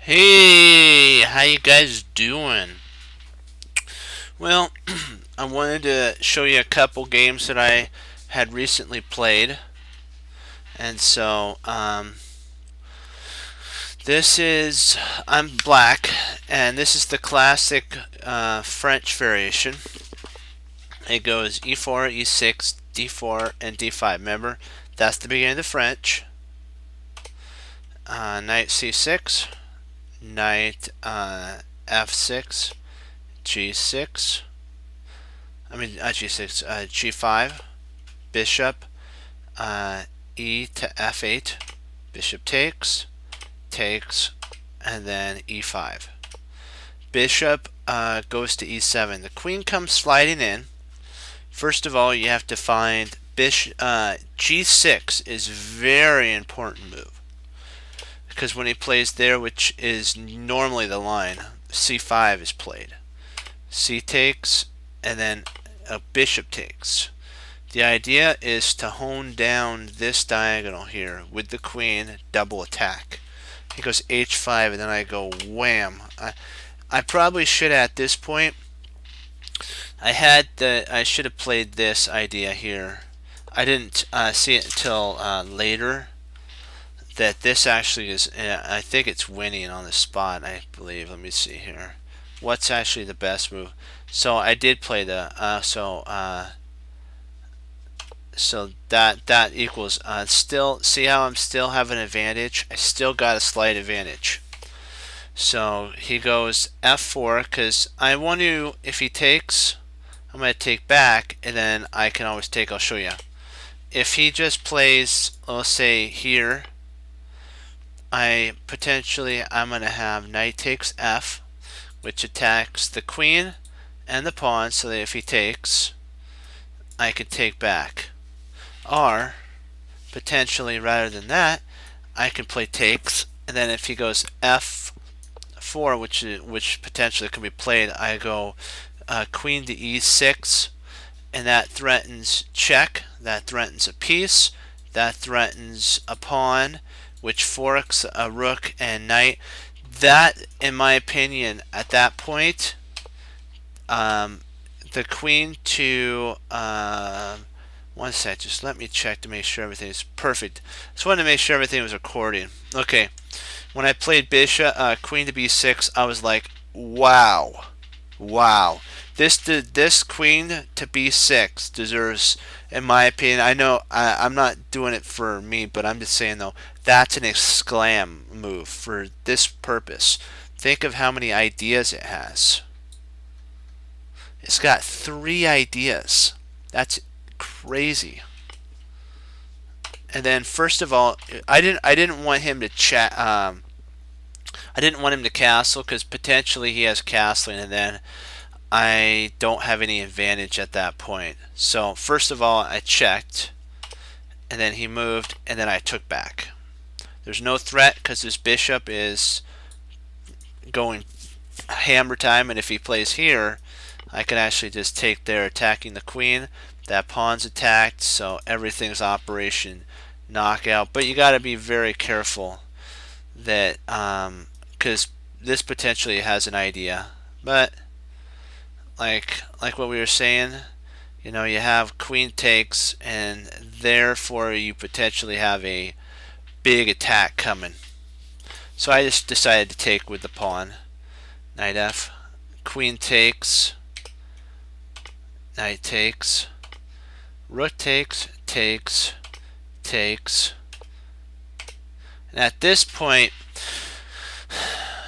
Hey, how you guys doing? Well, I wanted to show you a couple games that I had recently played. And this is, I'm black, and this is the classic French variation. It goes e4, e6, d4, and d5. Remember, that's the beginning of the French. Knight c6, knight f6, g6. G6, g5, bishop, e to f8, bishop takes, and then e5. Bishop goes to e7. The queen comes sliding in. First of all, you have to find g6 is very important move because when he plays there, which is normally the line, c5 is played. C takes, and then a bishop takes. The idea is to hone down this diagonal here with the queen, double attack. He goes h5, and then I go wham. I probably should at this point. I should have played this idea here. I didn't see it until later that this actually is. I think it's winning on the spot. I believe. Let me see here. What's actually the best move? So I did play the so that equals still see how I'm still have an advantage. I still got a slight advantage. So he goes f4 because I want to, if he takes, I'm going to take back, and then I can always take. I'll show you. If he just plays, let's say here, I'm going to have knight takes f, which attacks the queen and the pawn, so that if he takes, I can take back. Or potentially, rather than that, I can play takes, and then if he goes f4, which potentially can be played, I go queen to e6, and that threatens check, that threatens a piece, that threatens a pawn, which forks a rook and knight. That, in my opinion, at that point, the queen to one sec, just let me check to make sure everything is perfect. Just wanted to make sure everything was recording. Okay, when I played bishop queen to b6, I was like, wow, wow. This queen to b6 deserves, in my opinion. I know I'm not doing it for me, but I'm just saying though, that's an exclam move for this purpose. Think of how many ideas it has. It's got 3 ideas. That's crazy. And then first of all, I didn't want him to chat. I didn't want him to castle because potentially he has castling, and then I don't have any advantage at that point. So first of all, I checked, and then he moved, and then I took back. There's no threat because his bishop is going hammer time, and if he plays here, I can actually just take there, attacking the queen. That pawn's attacked, so everything's operation knockout. But you got to be very careful that because this potentially has an idea. But like what we were saying, you know, you have queen takes, and therefore you potentially have a big attack coming. So I just decided to take with the pawn. Knight f, queen takes, knight takes, rook takes. And at this point,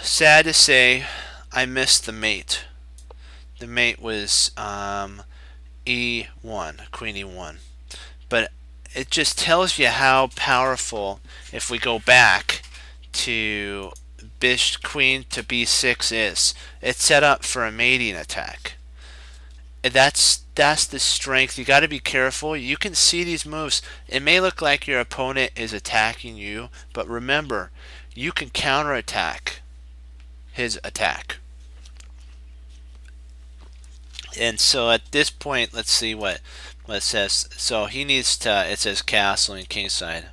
sad to say, I missed the mate. The mate was e1, queen e1. But it just tells you how powerful, if we go back to queen to b6 is. It's set up for a mating attack. And that's the strength. You got to be careful. You can see these moves. It may look like your opponent is attacking you, but remember, you can counterattack his attack. And so at this point, let's see what it says. So he needs to, it says castle and kingside.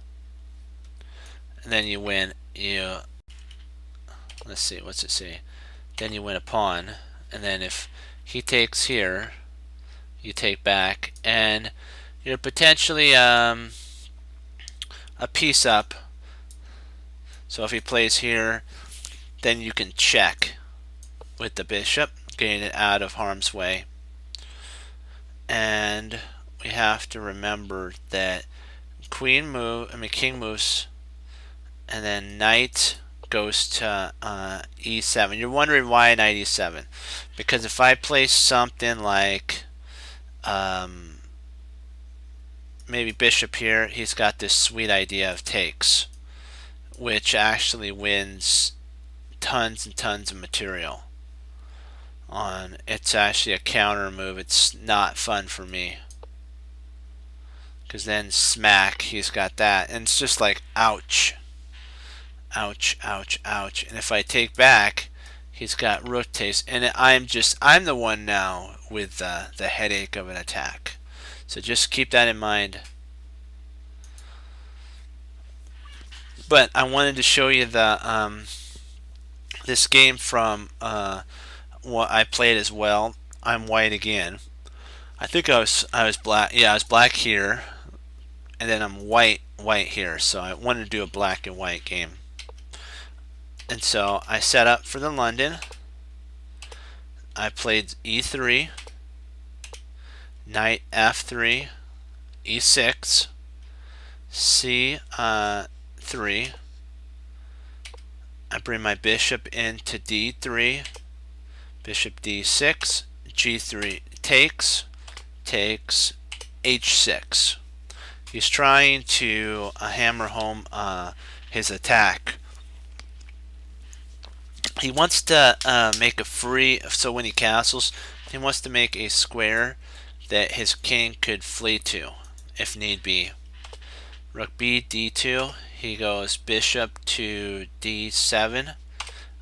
And then you win. You let's see, what's it say? Then you win a pawn, and then if he takes here, you take back, and you're potentially a piece up. So if he plays here, then you can check with the bishop, getting it out of harm's way. And we have to remember that king moves, and then knight goes to e7. You're wondering why knight e7? Because if I place something like maybe bishop here, he's got this sweet idea of takes, which actually wins tons and tons of material. It's actually a counter move. It's not fun for me, because then smack, he's got that, and it's just like ouch, ouch, ouch, ouch. And if I take back, he's got rook takes, and I'm the one now with the headache of an attack. So just keep that in mind. But I wanted to show you the this game from what I played as well. I'm white again. I think I was black. Yeah, I was black here, and then I'm white here. So I wanted to do a black and white game. And so I set up for the London. I played e3, knight f3, e6, c3. I bring my bishop into d3, bishop d6, g3 takes, h6. He's trying to hammer home his attack. He wants to make a free, so when he castles, he wants to make a square that his king could flee to, if need be. Rook b, d2, he goes bishop to d7.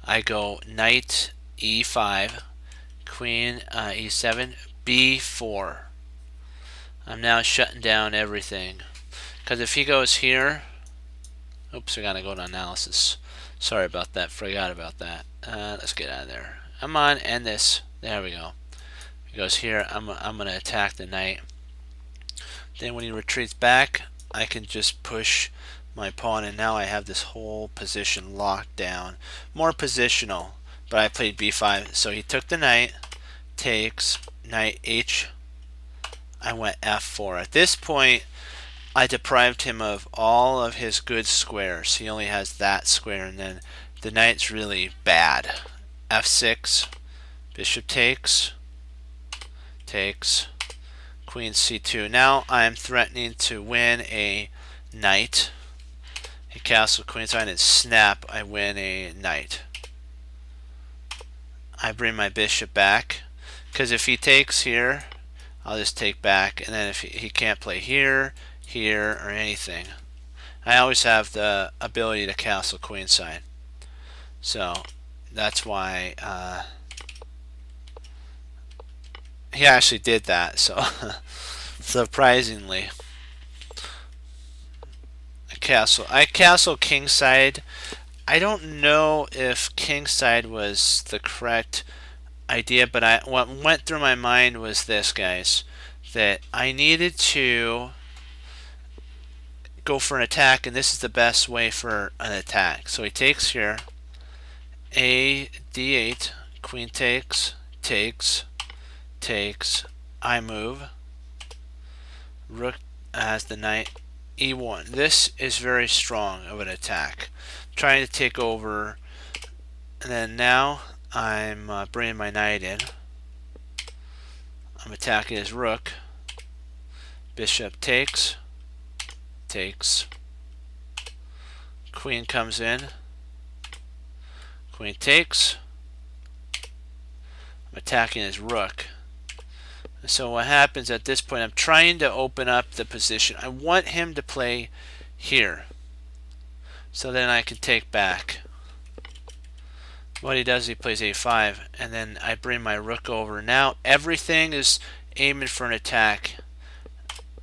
I go knight e5, queen e7, b4. I'm now shutting down everything. Because if he goes here, oops, I gotta go to analysis. Sorry about that, forgot about that. Let's get out of there. I'm on, end this. There we go. He goes here, I'm gonna attack the knight. Then when he retreats back, I can just push my pawn, and now I have this whole position locked down. More positional, but I played b5. So he took the knight, takes, knight h. I went f4. At this point, I deprived him of all of his good squares. He only has that square, and then the knight's really bad. f6, bishop takes, queen c2. Now I'm threatening to win a knight. He castled queenside, and snap, I win a knight. I bring my bishop back, because if he takes here, I'll just take back, and then if he can't play here, or anything, I always have the ability to castle queenside. So that's why he actually did that. So surprisingly, I castle kingside. I don't know if kingside was the correct idea, but what went through my mind was this, guys, that I needed to go for an attack, and this is the best way for an attack. So he takes here, a d8, queen takes, I move, rook has the knight, e1. This is very strong of an attack, trying to take over. And then now I'm bringing my knight in. I'm attacking his rook. Bishop takes, queen comes in, queen takes. I'm attacking his rook. And so what happens at this point, I'm trying to open up the position. I want him to play here, so then I can take back. What he does, he plays a5, and then I bring my rook over. Now everything is aiming for an attack.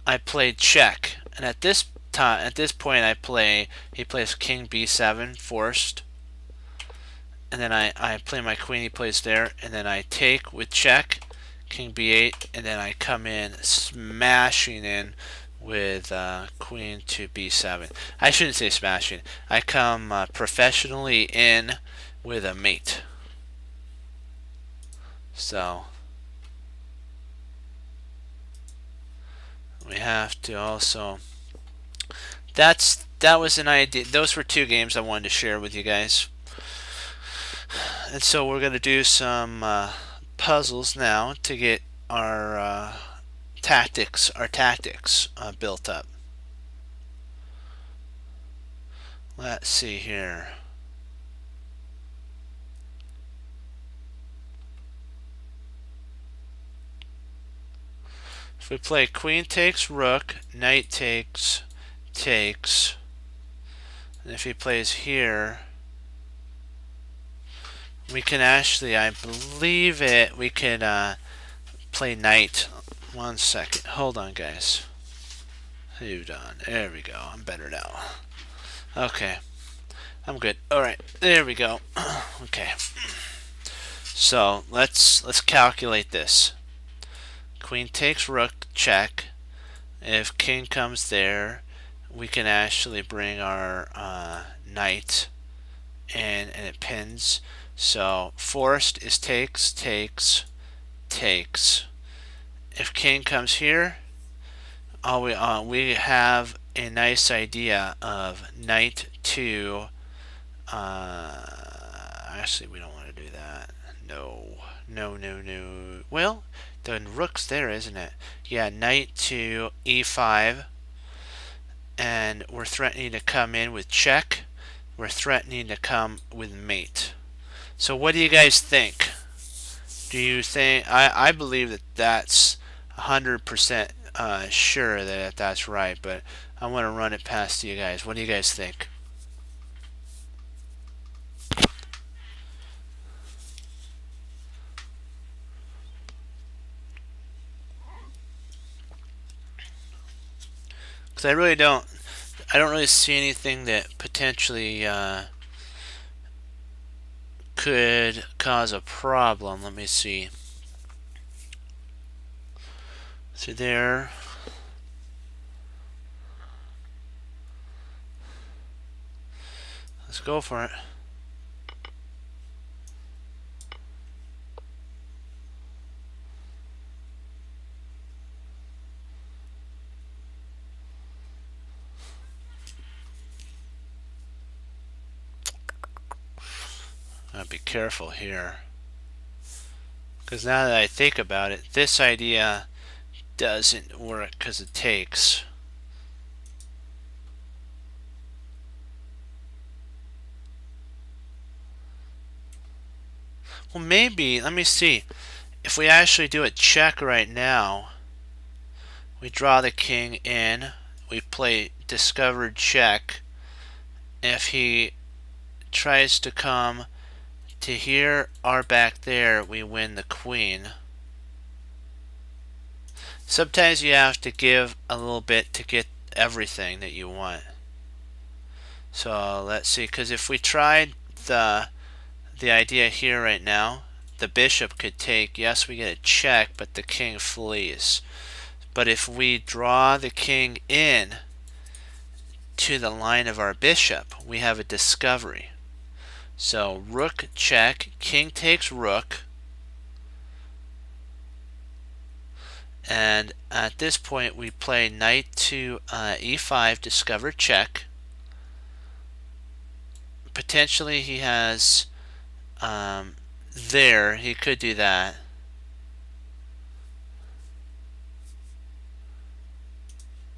I played check, and at this point he plays king b7 forced, and then I play my queen, he plays there, and then I take with check, king b8, and then I come in smashing in with queen to b7. I shouldn't say smashing. I come professionally in with a mate. So we have to also, that was an idea. Those were 2 games I wanted to share with you guys. And so we're going to do some puzzles now to get our tactics built up. Let's see here. If we play queen takes rook, knight takes, and if he plays here, we can actually, I believe it, we could play knight. 1 second. Hold on, guys. Hold on. There we go. I'm better now. Okay. I'm good. Alright. There we go. Okay. So, let's calculate this. Queen takes rook, check. If king comes there, we can actually bring our knight in, and it pins. So forced is takes. If king comes here, we have a nice idea of knight to. Actually, we don't want to do that. No. Well, the rook's there, isn't it? Yeah, knight to e5, and we're threatening to come in with check. We're threatening to come with mate. So what do you guys think? Do you think, I believe that that's 100% sure that that's right, but I want to run it past you guys. What do you guys think? Because I don't really see anything that potentially could cause a problem. Let me see. So there. Let's go for it. I'll be careful here. Because now that I think about it, this idea doesn't work because it takes. Well, maybe, let me see. If we actually do a check right now, we draw the king in, we play discovered check. If he tries to come to here or back there, we win the queen. Sometimes you have to give a little bit to get everything that you want. So let's see, because if we tried the idea here right now, the bishop could take, yes, we get a check, but the king flees. But if we draw the king in to the line of our bishop, we have a discovery. So rook check, king takes rook, and at this point we play knight to e5, discover check. Potentially he has there, he could do that.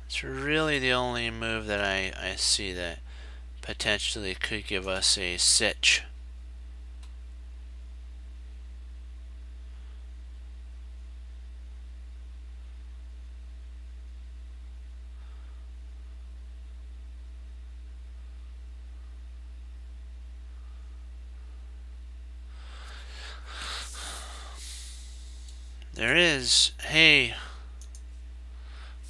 It's really the only move that I see that potentially could give us a sitch. There is. Hey,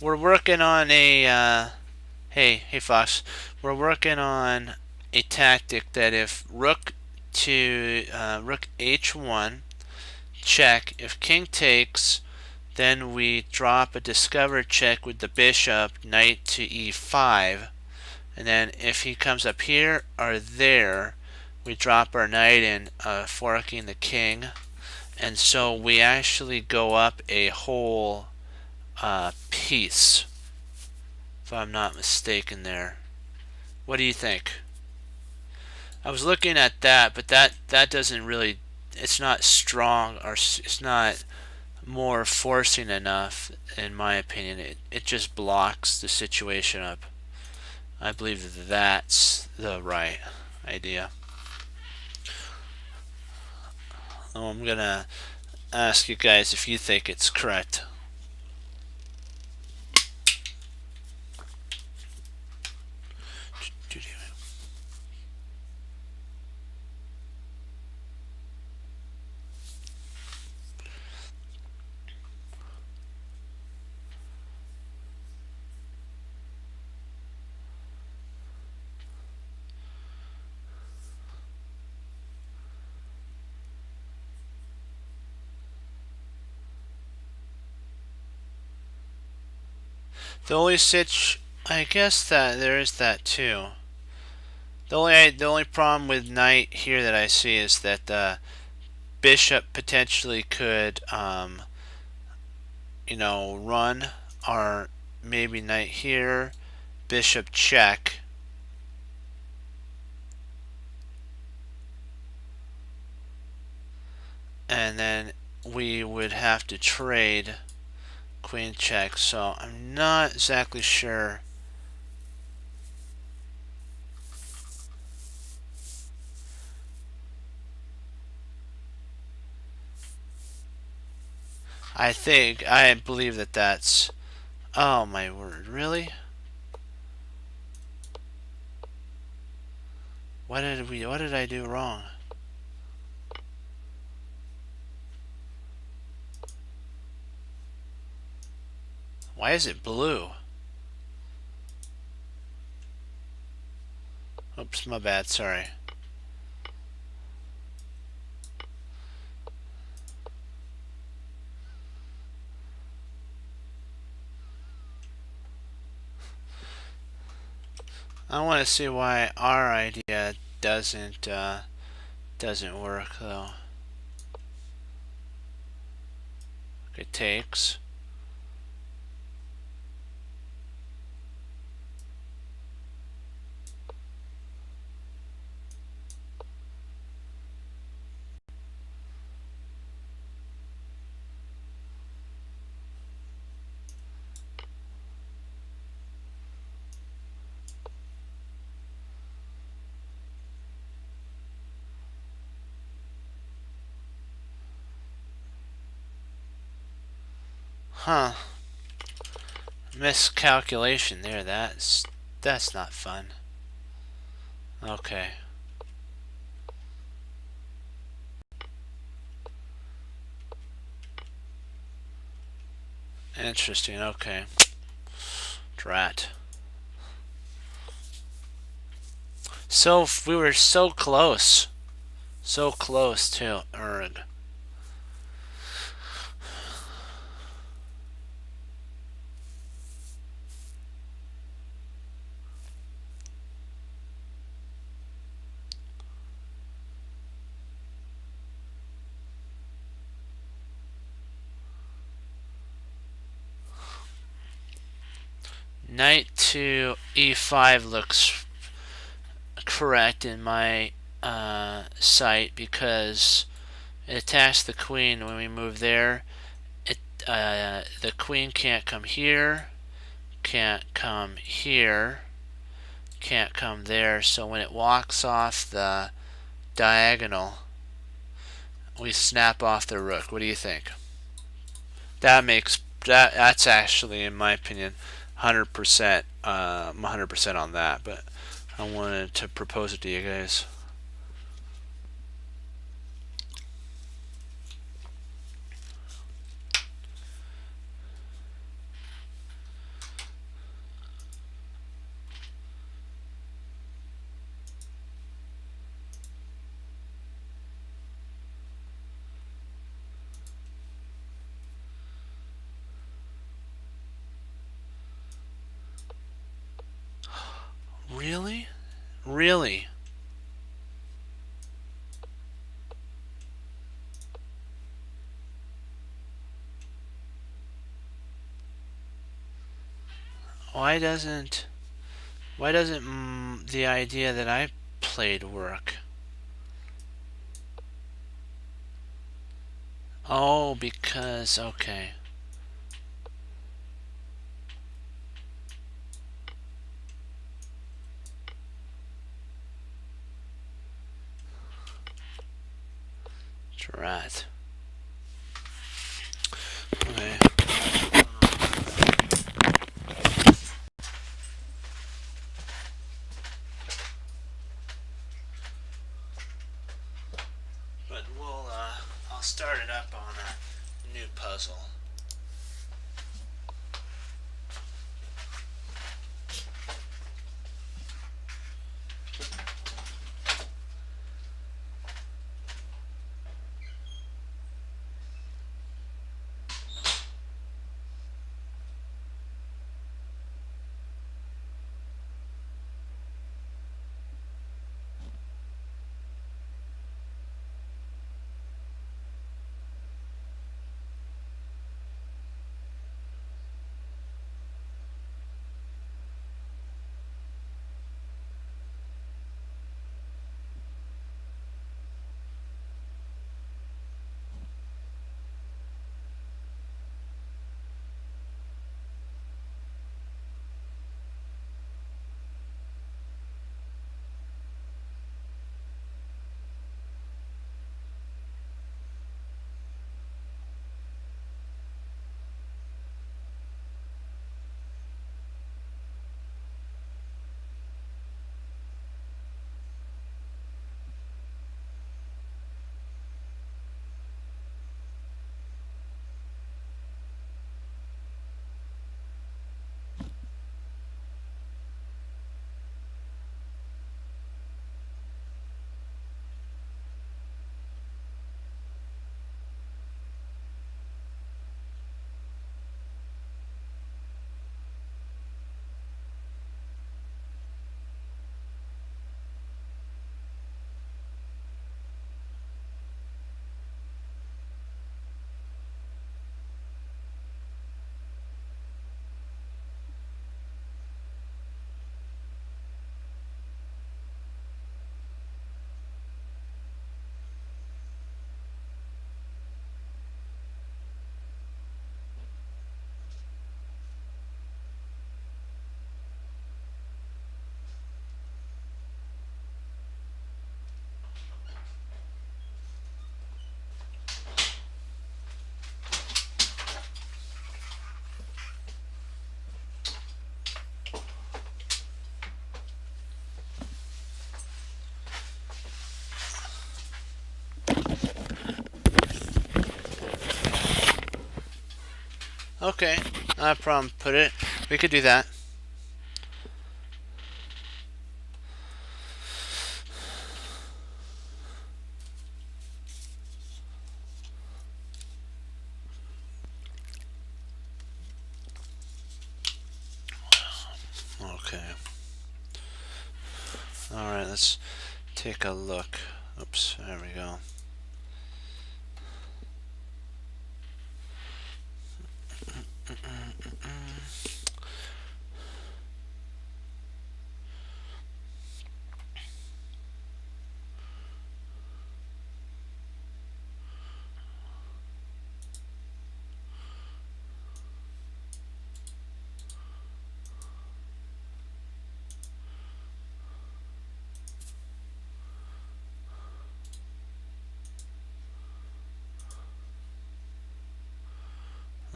we're working on a hey Fox, we're working on a tactic that if rook to rook h1, check. If king takes, then we drop a discover check with the bishop, knight to e5, and then if he comes up here or there, we drop our knight in, forking the king, and so we actually go up a whole piece, if I'm not mistaken there. What do you think? I was looking at that, but that doesn't really, it's not strong, or it's not more forcing enough, in my opinion. It just blocks the situation up. I believe that's the right idea. I'm gonna ask you guys if you think it's correct. The only I guess that there is that too. The only problem with knight here that I see is that the bishop potentially could, run, or maybe knight here, bishop check, and then we would have to trade queen check. So I'm not exactly sure. I believe that that's, oh my word, really? What did I do wrong? Why is it blue? Oops, my bad, sorry. I want to see why our idea doesn't work though. It takes. Huh. Miscalculation there. That's not fun. Okay. Interesting. Okay. Drat. So we were so close. So close to Erg. Knight to e5 looks correct in my sight because it attacks the queen when we move there. The queen can't come here, can't come here, can't come there. So when it walks off the diagonal, we snap off the rook. What do you think? That's actually, in my opinion, 100%. I'm 100% on that, but I wanted to propose it to you guys. Really? Really? Why doesn't the idea that I played work? Oh, because okay. Drat. Okay. But I'll start it up on a new puzzle. Okay, not a problem. Put it. We could do that. Okay. All right. Let's take a look. Oops. There we go.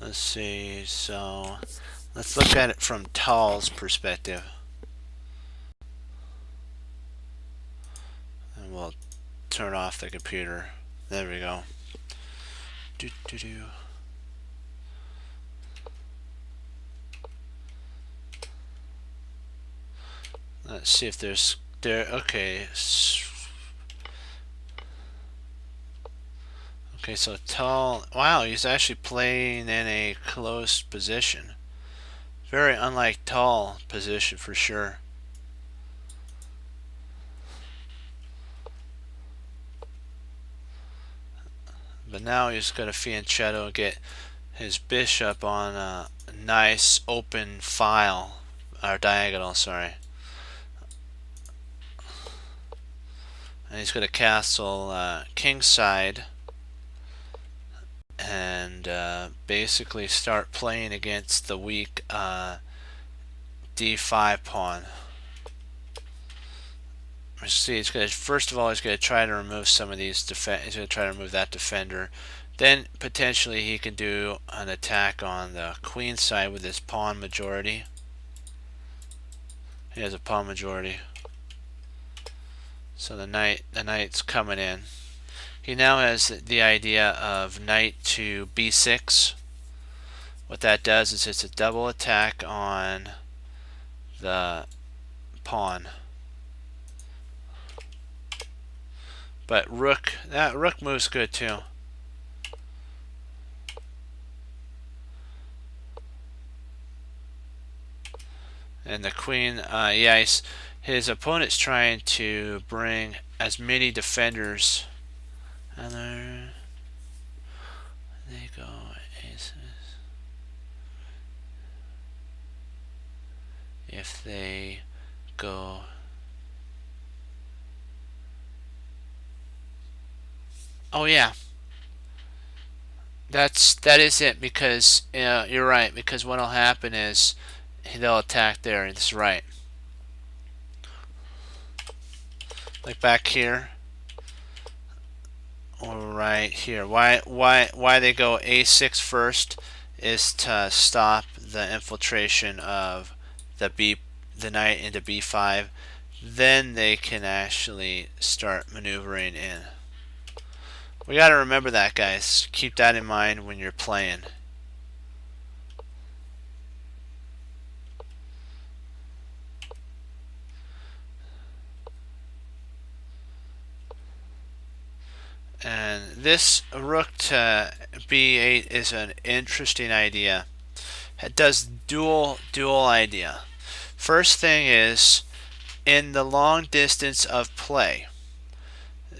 Let's see. So let's look at it from Tal's perspective. And we'll turn off the computer. There we go. Do do do. Let's see if there's there. Okay. Okay, so Tal. Wow, he's actually playing in a closed position. Very unlike Tal position for sure. but now he's going to fianchetto and get his bishop on a nice open file, or diagonal, sorry. And he's going to castle kingside and basically start playing against the weak d5 pawn. See, he's going to, first of all, he's going to try to remove some of these he's going to try to remove that defender. Then potentially he can do an attack on the queen side with his pawn majority. He has a pawn majority. So the knight's coming in. He now has the idea of knight to b6. What that does is it's a double attack on the pawn. But that rook moves good too. And the queen, yeah, his opponent's trying to bring as many defenders. And there they go. Aces. If they go. Oh yeah. That is it, because you're right, because what'll happen is they'll attack there. That's right. Like back here. Or right here. Why they go a6 first is to stop the infiltration of the knight into b5. Then they can actually start maneuvering in. We got to remember that, guys. Keep that in mind when you're playing. And this rook to b8 is an interesting idea. It does dual idea. First thing is, in the long distance of play,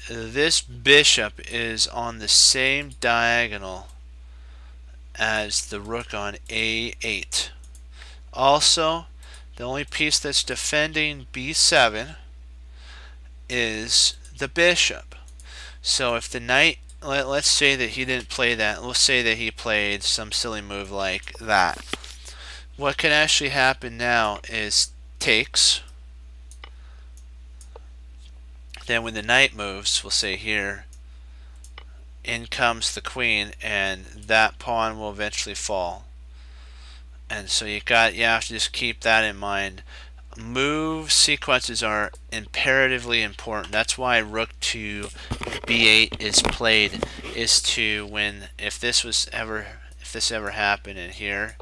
this bishop is on the same diagonal as the rook on a8. Also, the only piece that's defending b7 is the bishop. So if the knight, let's say that he didn't play that, let's say that he played some silly move like that. What can actually happen now is takes. Then when the knight moves, we'll say here, in comes the queen, and that pawn will eventually fall. And so you have to just keep that in mind. Move sequences are imperatively important. That's why rook to b8 is played, is to if this ever happened in here,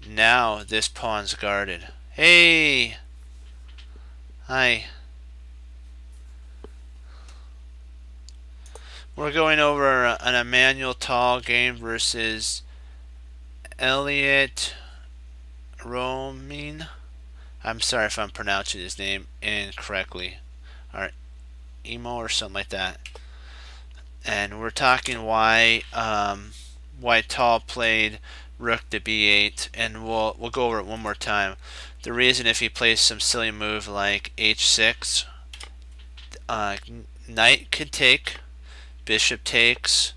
now this pawn's guarded. Hey, hi. We're going over an Emmanuel Tal game versus Elliot Romin. I'm sorry if I'm pronouncing his name incorrectly. Or Emo or something like that. And we're talking why Tal played rook to b8, and we'll go over it one more time. The reason, if he plays some silly move like h6, knight could take, bishop takes,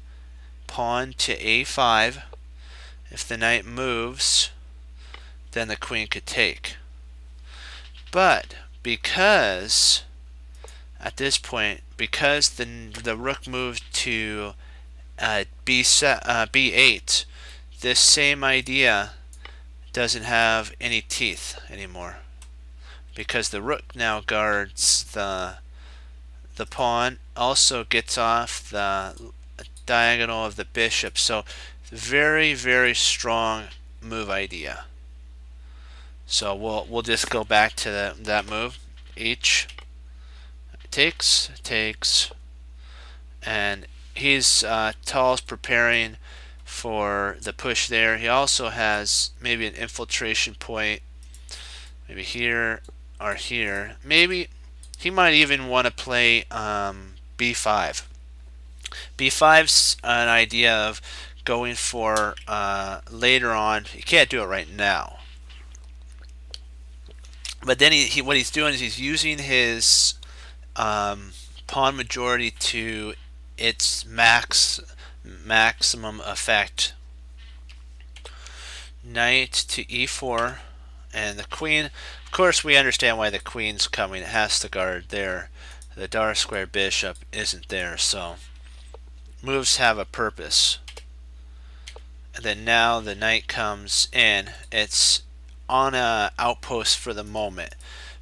pawn to a5. If the knight moves, then the queen could take. But because at this point, because the rook moved to b8, this same idea doesn't have any teeth anymore, because the rook now guards the pawn, also gets off the diagonal of the bishop. So very, very strong move idea. So we'll just go back to that move. H takes, and Tal's preparing for the push there. He also has maybe an infiltration point, maybe here or here. Maybe he might even want to play b5. B5's an idea of going for later on. You can't do it right now. But then what he's doing is he's using his pawn majority to its maximum effect. Knight to e4, and the queen. Of course, we understand why the queen's coming. It has to guard there. The dark square bishop isn't there, so moves have a purpose. And then now the knight comes in. It's on a outpost for the moment,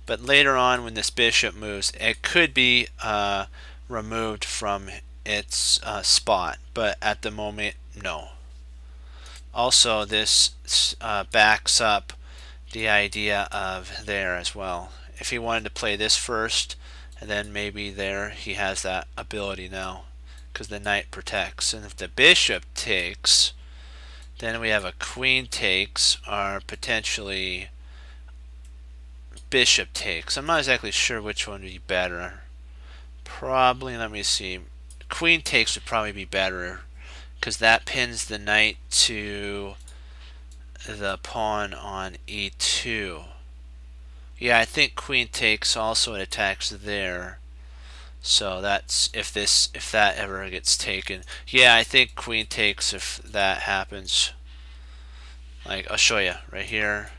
but later on when this bishop moves, it could be removed from its spot, but at the moment, no. Also, this backs up the idea of there as well. If he wanted to play this first, and then maybe there, he has that ability now, because the knight protects. And if the bishop takes, then we have a queen takes, or potentially bishop takes. I'm not exactly sure which one would be better. Probably, let me see. Queen takes would probably be better, because that pins the knight to the pawn on e2. Yeah, I think queen takes also, it attacks there. So that's if that ever gets taken. Yeah, I think queen takes if that happens. Like, I'll show you right here.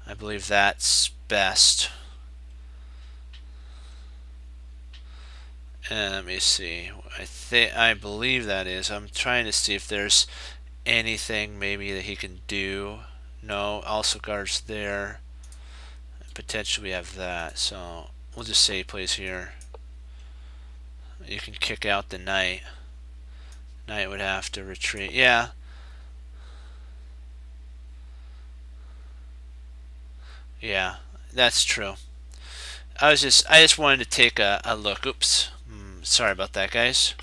I believe that's best. And let me see. I believe that is. I'm trying to see if there's anything maybe that he can do. No, also guards there. Potentially we have that. So we'll just say he plays here. You can kick out the knight. Knight would have to retreat. Yeah. Yeah, that's true. I just wanted to take a look. Oops. Sorry about that, guys.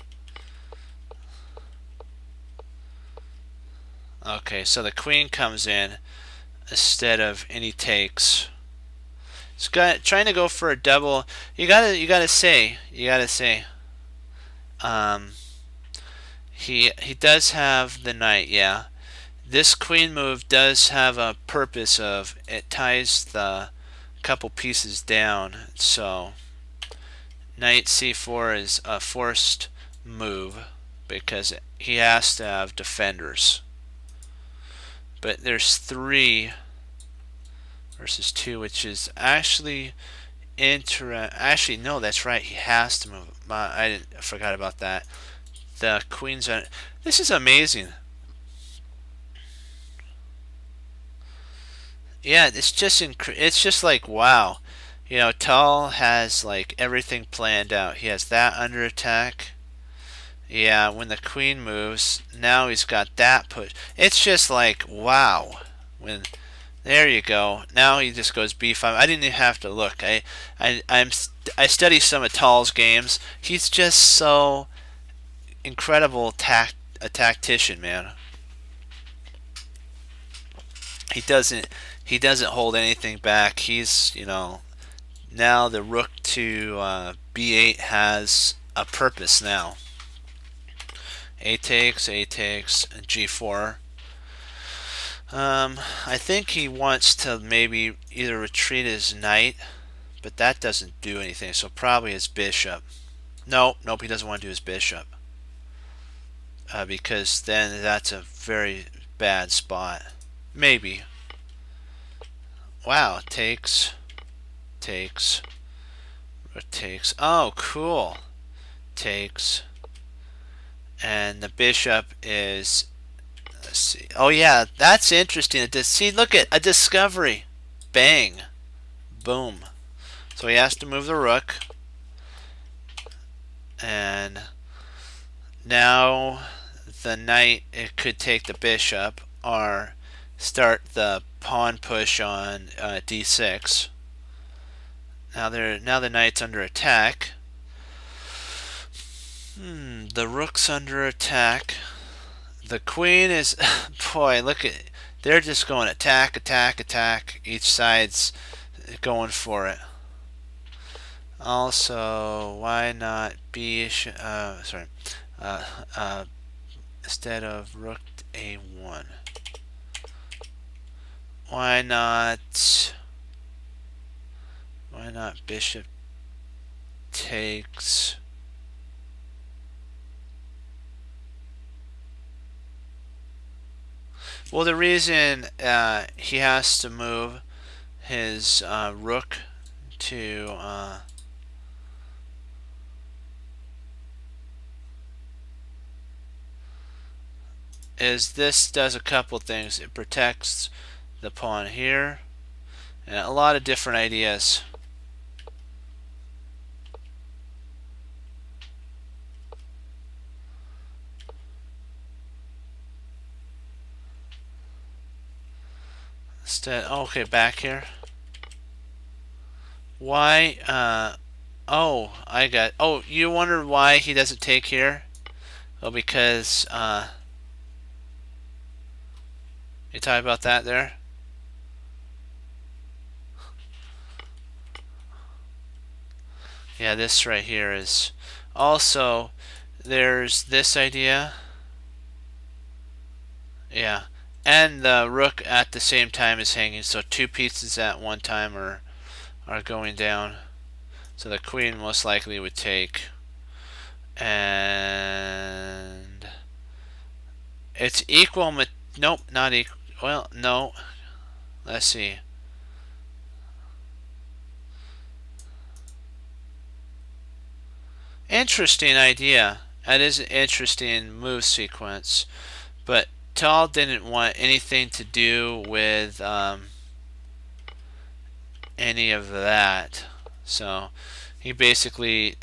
Okay, so the queen comes in instead of any takes. It's trying to go for a double. You gotta say. He does have the knight, yeah. This queen move does have a purpose of it ties the couple pieces down. So knight c4 is a forced move because he has to have defenders. But there's 3 versus 2, which is actually actually no, that's right. He has to move. I forgot about that. The queen's on. This is amazing. Yeah, it's just like wow. You know, Tal has like everything planned out. He has that under attack. Yeah, when the queen moves, now he's got that put. It's just like wow. When there you go. Now he just goes b5. I didn't even have to look. I study some of Tal's games. He's just so incredible a tactician, man. He doesn't hold anything back. He's, now the rook to b8 has a purpose now. A takes, g4. I think he wants to maybe either retreat his knight, but that doesn't do anything, so probably his bishop. Nope, he doesn't want to do his bishop. Because then that's a very bad spot. Maybe. Wow, takes. Oh, cool. Takes. And the bishop is, let's see. Oh yeah, that's interesting. See, look at a discovery. Bang. Boom. So he has to move the rook. And now the knight, it could take the bishop or start the pawn push on d6. Now the knight's under attack. The rook's under attack. The queen is, boy, look at, they're just going attack. Each side's going for it. Also, why not sorry, uh, uh, instead of rook a1? Why not? Why not bishop takes? Well, the reason he has to move his rook to is this does a couple things. It protects the pawn here, and a lot of different ideas. Instead, okay, back here. Why? Oh, I got. Oh, you wonder why he doesn't take here? Oh, because you talk about that there. Yeah, this right here is also there's this idea. Yeah, and the rook at the same time is hanging, so two pieces at one time are going down. So the queen most likely would take, and it's equal. Nope, not equal. Well, no. Let's see. Interesting idea. That is an interesting move sequence, but Tal didn't want anything to do with any of that. So he basically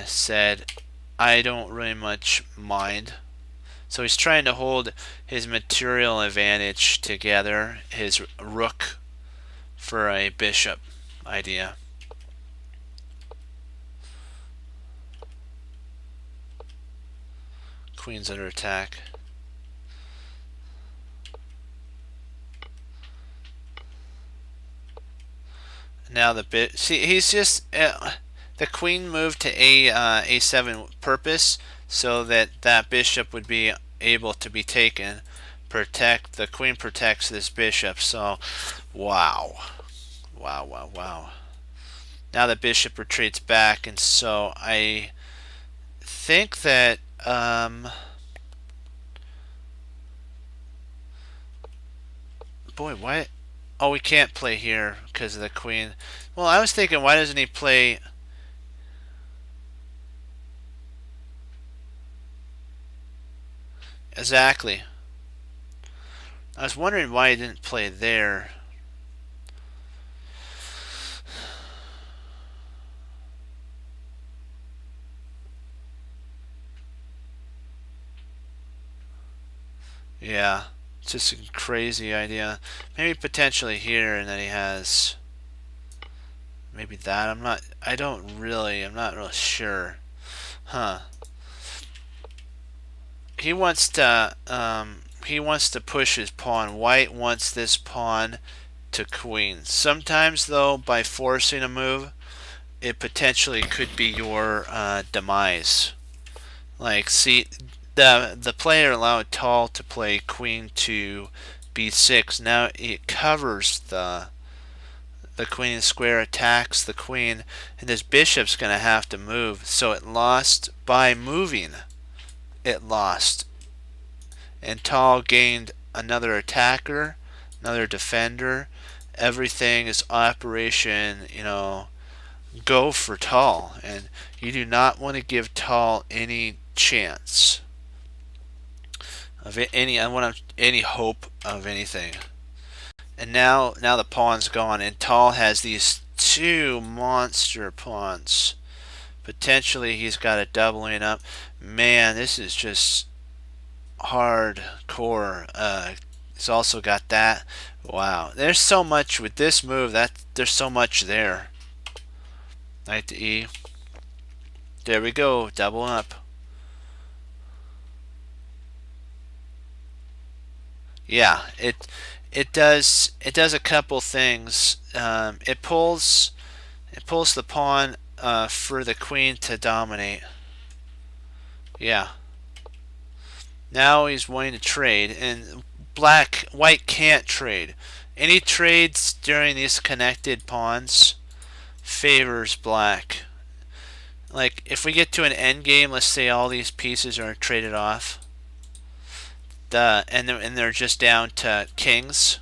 said, I don't really much mind. So he's trying to hold his material advantage together, his rook for a bishop idea. Queen's under attack. Now the bit. See, he's just the queen moved to a7 purpose so that that bishop would be able to be taken. Protect the queen protects this bishop. So, wow, wow, wow, wow. Now the bishop retreats back, and so I think that boy, what? Oh, we can't play here because of the queen. Well, I was thinking, why doesn't he play? Exactly. I was wondering why he didn't play there. Yeah, it's just a crazy idea. Maybe potentially here, and then he has maybe that. I'm not really sure. Huh. He wants to push his pawn. White wants this pawn to queen. Sometimes though, by forcing a move, it potentially could be your demise. Like, see, the player allowed Tal to play queen to b6. Now it covers the queen square, attacks the queen, and this bishop's going to have to move. So it lost by moving. It lost. And Tal gained another attacker, another defender. Everything is operation, go for Tal. And you do not want to give Tal any chance of any hope of anything. And now the pawn's gone, and Tal has these two monster pawns. Potentially he's got a doubling up. Man, this is just hardcore. He's also got that. Wow, there's so much with this move. There's so much there. Knight to E. There we go, double up. Yeah, it does a couple things. It pulls the pawn for the queen to dominate. Yeah. Now he's wanting to trade, and white can't trade. Any trades during these connected pawns favors black. Like if we get to an end game, let's say all these pieces are traded off, and they're just down to kings.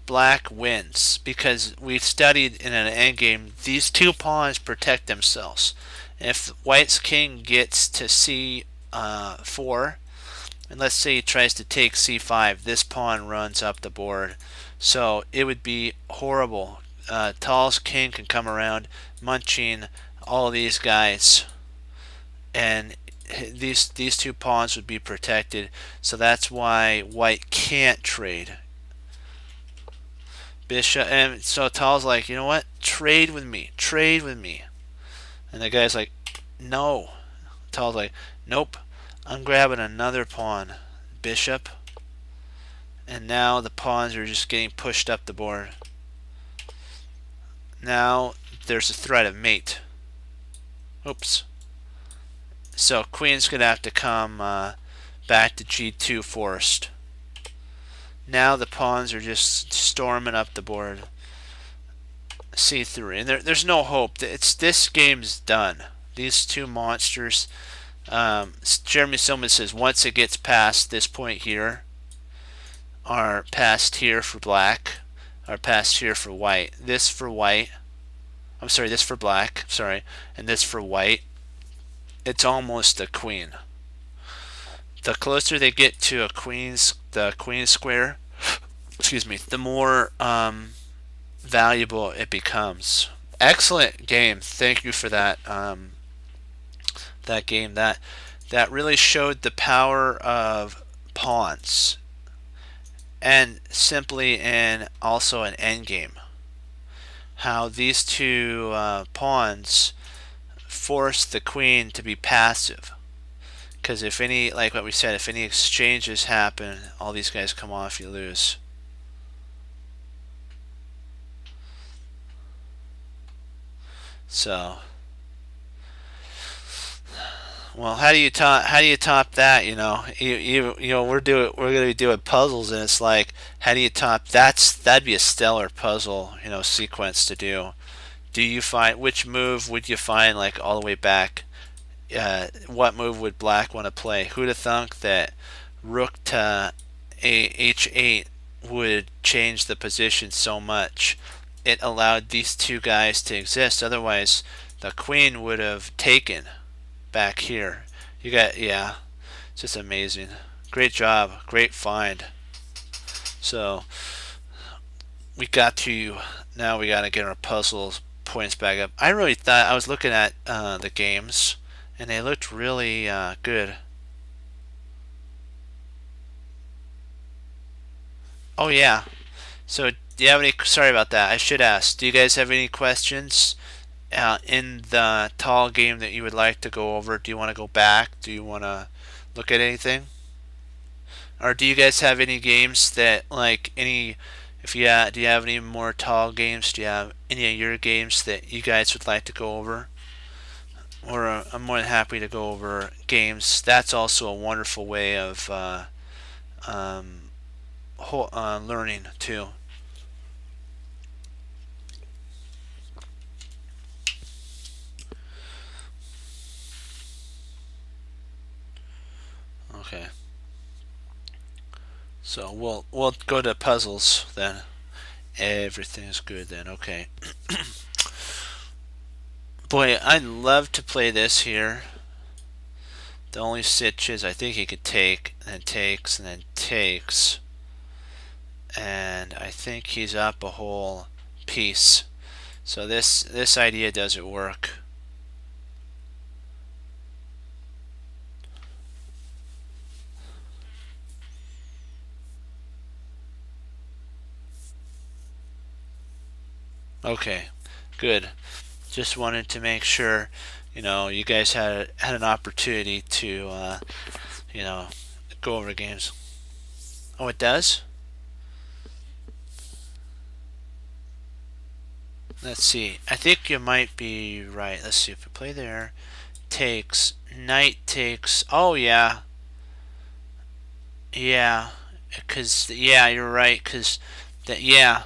Black wins because we've studied in an endgame these two pawns protect themselves. If white's king gets to c4, and let's say he tries to take c5, this pawn runs up the board. So it would be horrible. Tal's king can come around munching all these guys, and these two pawns would be protected. So that's why white can't trade. Bishop, and so Tal's like, you know what? Trade with me. Trade with me. And the guy's like, no. Tal's like, nope. I'm grabbing another pawn. Bishop. And now the pawns are just getting pushed up the board. Now there's a threat of mate. Oops. So queen's going to have to come back to g2 forced. Now the pawns are just storming up the board. c3, and there's no hope. This game's done. These two monsters. Jeremy Silman says once it gets past this point here, are past here for black, are past here for white. This for white. I'm sorry, this for black. Sorry, and this for white. It's almost a queen. The closer they get to the queen square, excuse me, the more valuable it becomes. Excellent game. Thank you for that. That game that really showed the power of pawns, and simply in also an endgame. How these two pawns force the queen to be passive. Because if any, like what we said, if any exchanges happen, all these guys come off, you lose. So, well, how do you top that? You know, you know, we're gonna be doing puzzles, and it's like, how do you top that'd be a stellar puzzle, you know, sequence to do. Do you find which move would you find like all the way back? What move would black want to play? Who'd have thunk that rook to h8 would change the position so much? It allowed these two guys to exist. Otherwise, the queen would have taken back here. You got, yeah, it's just amazing. Great job, great find. So we got to, now we got to get our puzzles points back up. I really thought, I was looking at the games, and they looked really good. Oh yeah. So do you have any? Sorry about that. I should ask. Do you guys have any questions in the Tal game that you would like to go over? Do you want to go back? Do you want to look at anything? Or do you guys have any games that like any? If you do you have any more Tal games? Do you have any of your games that you guys would like to go over? Or I'm more than happy to go over games. That's also a wonderful way of learning too. Okay. So we'll go to puzzles then. Everything's good then. Okay. Boy, I'd love to play this here. The only sitch is I think he could take, and then takes, and then takes. And I think he's up a whole piece. So this idea doesn't work. Okay, good. Just wanted to make sure, you know, you guys had an opportunity to, you know, go over games. Oh, it does? Let's see. I think you might be right. Let's see if we play there. Takes. Knight takes. Oh, yeah. Yeah. Because, yeah, you're right. Because, that, yeah.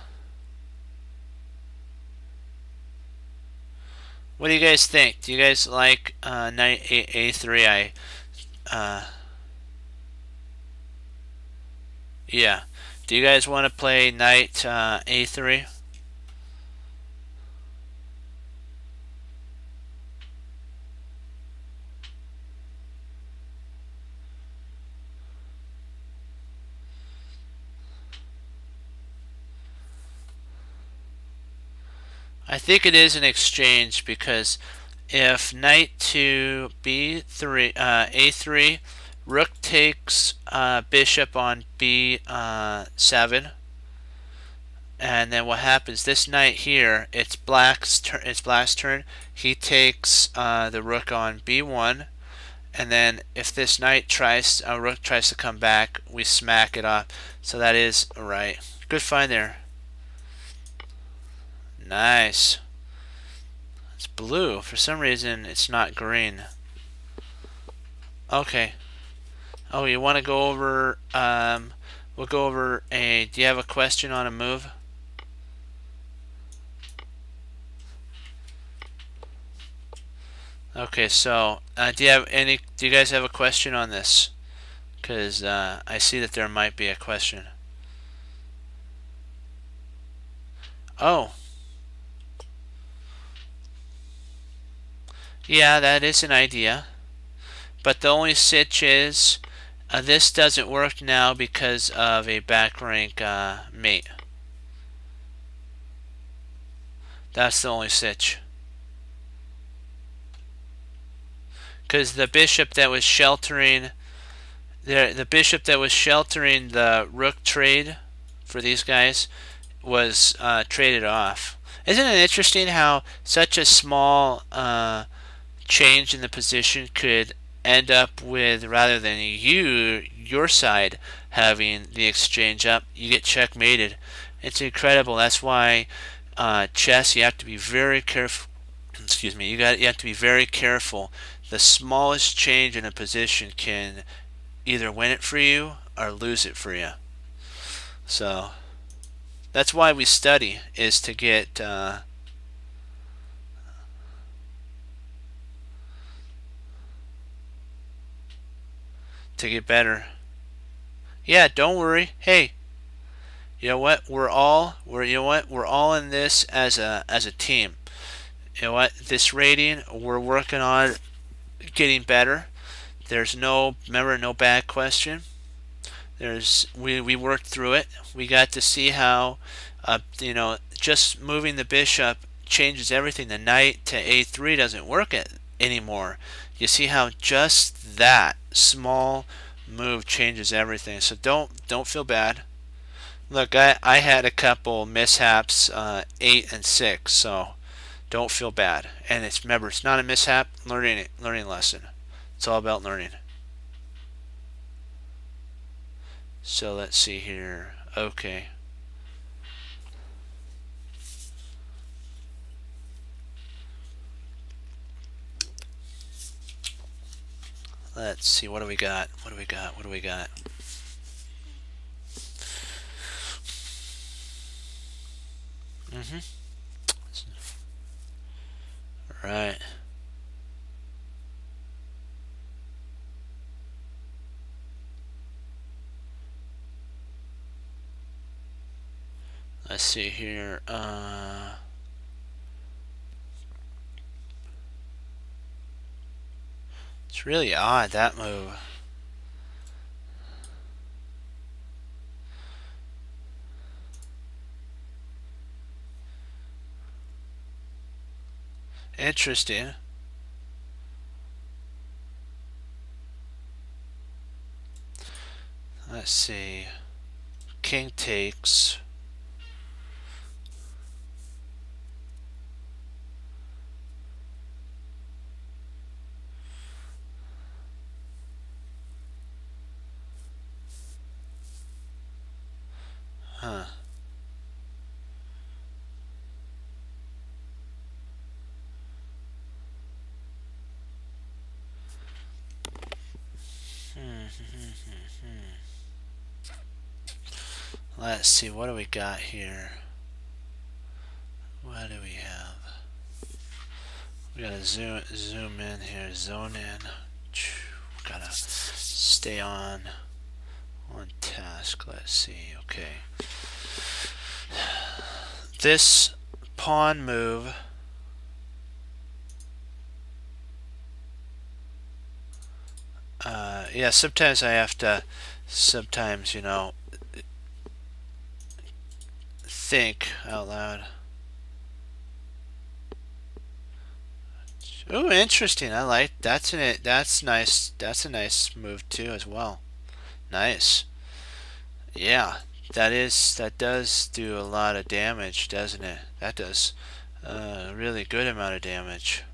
What do you guys think? Do you guys like knight a3? Uh, yeah. Do you guys want to play knight a3? I think it is an exchange because if knight to b3, a3, rook takes bishop on b7, and then what happens? This knight here, it's black's turn. It's black's turn. He takes the rook on b1, and then if this knight tries, rook tries to come back, we smack it off. So that is right. Good find there. Nice. It's blue. For some reason, it's not green. Okay. Oh, you want to go over, we'll go over a, do you have a question on a move? Okay, so, do you guys have a question on this? Because, I see that there might be a question. Oh. Yeah, that is an idea. But the only sitch is, this doesn't work now because of a back rank mate. That's the only sitch. Because the bishop that was sheltering the rook trade for these guys was traded off. Isn't it interesting how such a small change in the position could end up with, rather than your side having the exchange up, you get checkmated? It's incredible. That's why chess, you have to be very careful. Excuse me. You have to be very careful. The smallest change in a position can either win it for you or lose it for you. So that's why we study, is to get better. Yeah, don't worry. Hey, you know what? We're all in this as a team. You know what? This rating, we're working on getting better. There's no, remember, no bad question. We worked through it. We got to see how just moving the bishop changes everything. The knight to a3 doesn't work anymore. You see how just that small move changes everything. So don't feel bad. Look, I had a couple mishaps, 8 and 6, so don't feel bad. And remember, it's not a mishap. Learning lesson. It's all about learning. So let's see here. Okay. Let's see. What do we got? What do we got? What do we got? Right. Let's see here. It's really odd, that move. Interesting. Let's see. King takes. Huh. Let's see, what do we got here? What do we have? We gotta zoom in here, zone in. Gotta stay on task. Let's see. Okay. This pawn move yeah, sometimes I have to, sometimes, you know, think out loud. Oh, interesting. I like that's nice. That's a nice move too as well. Nice. Yeah, that does do a lot of damage, doesn't it? That does a really good amount of damage.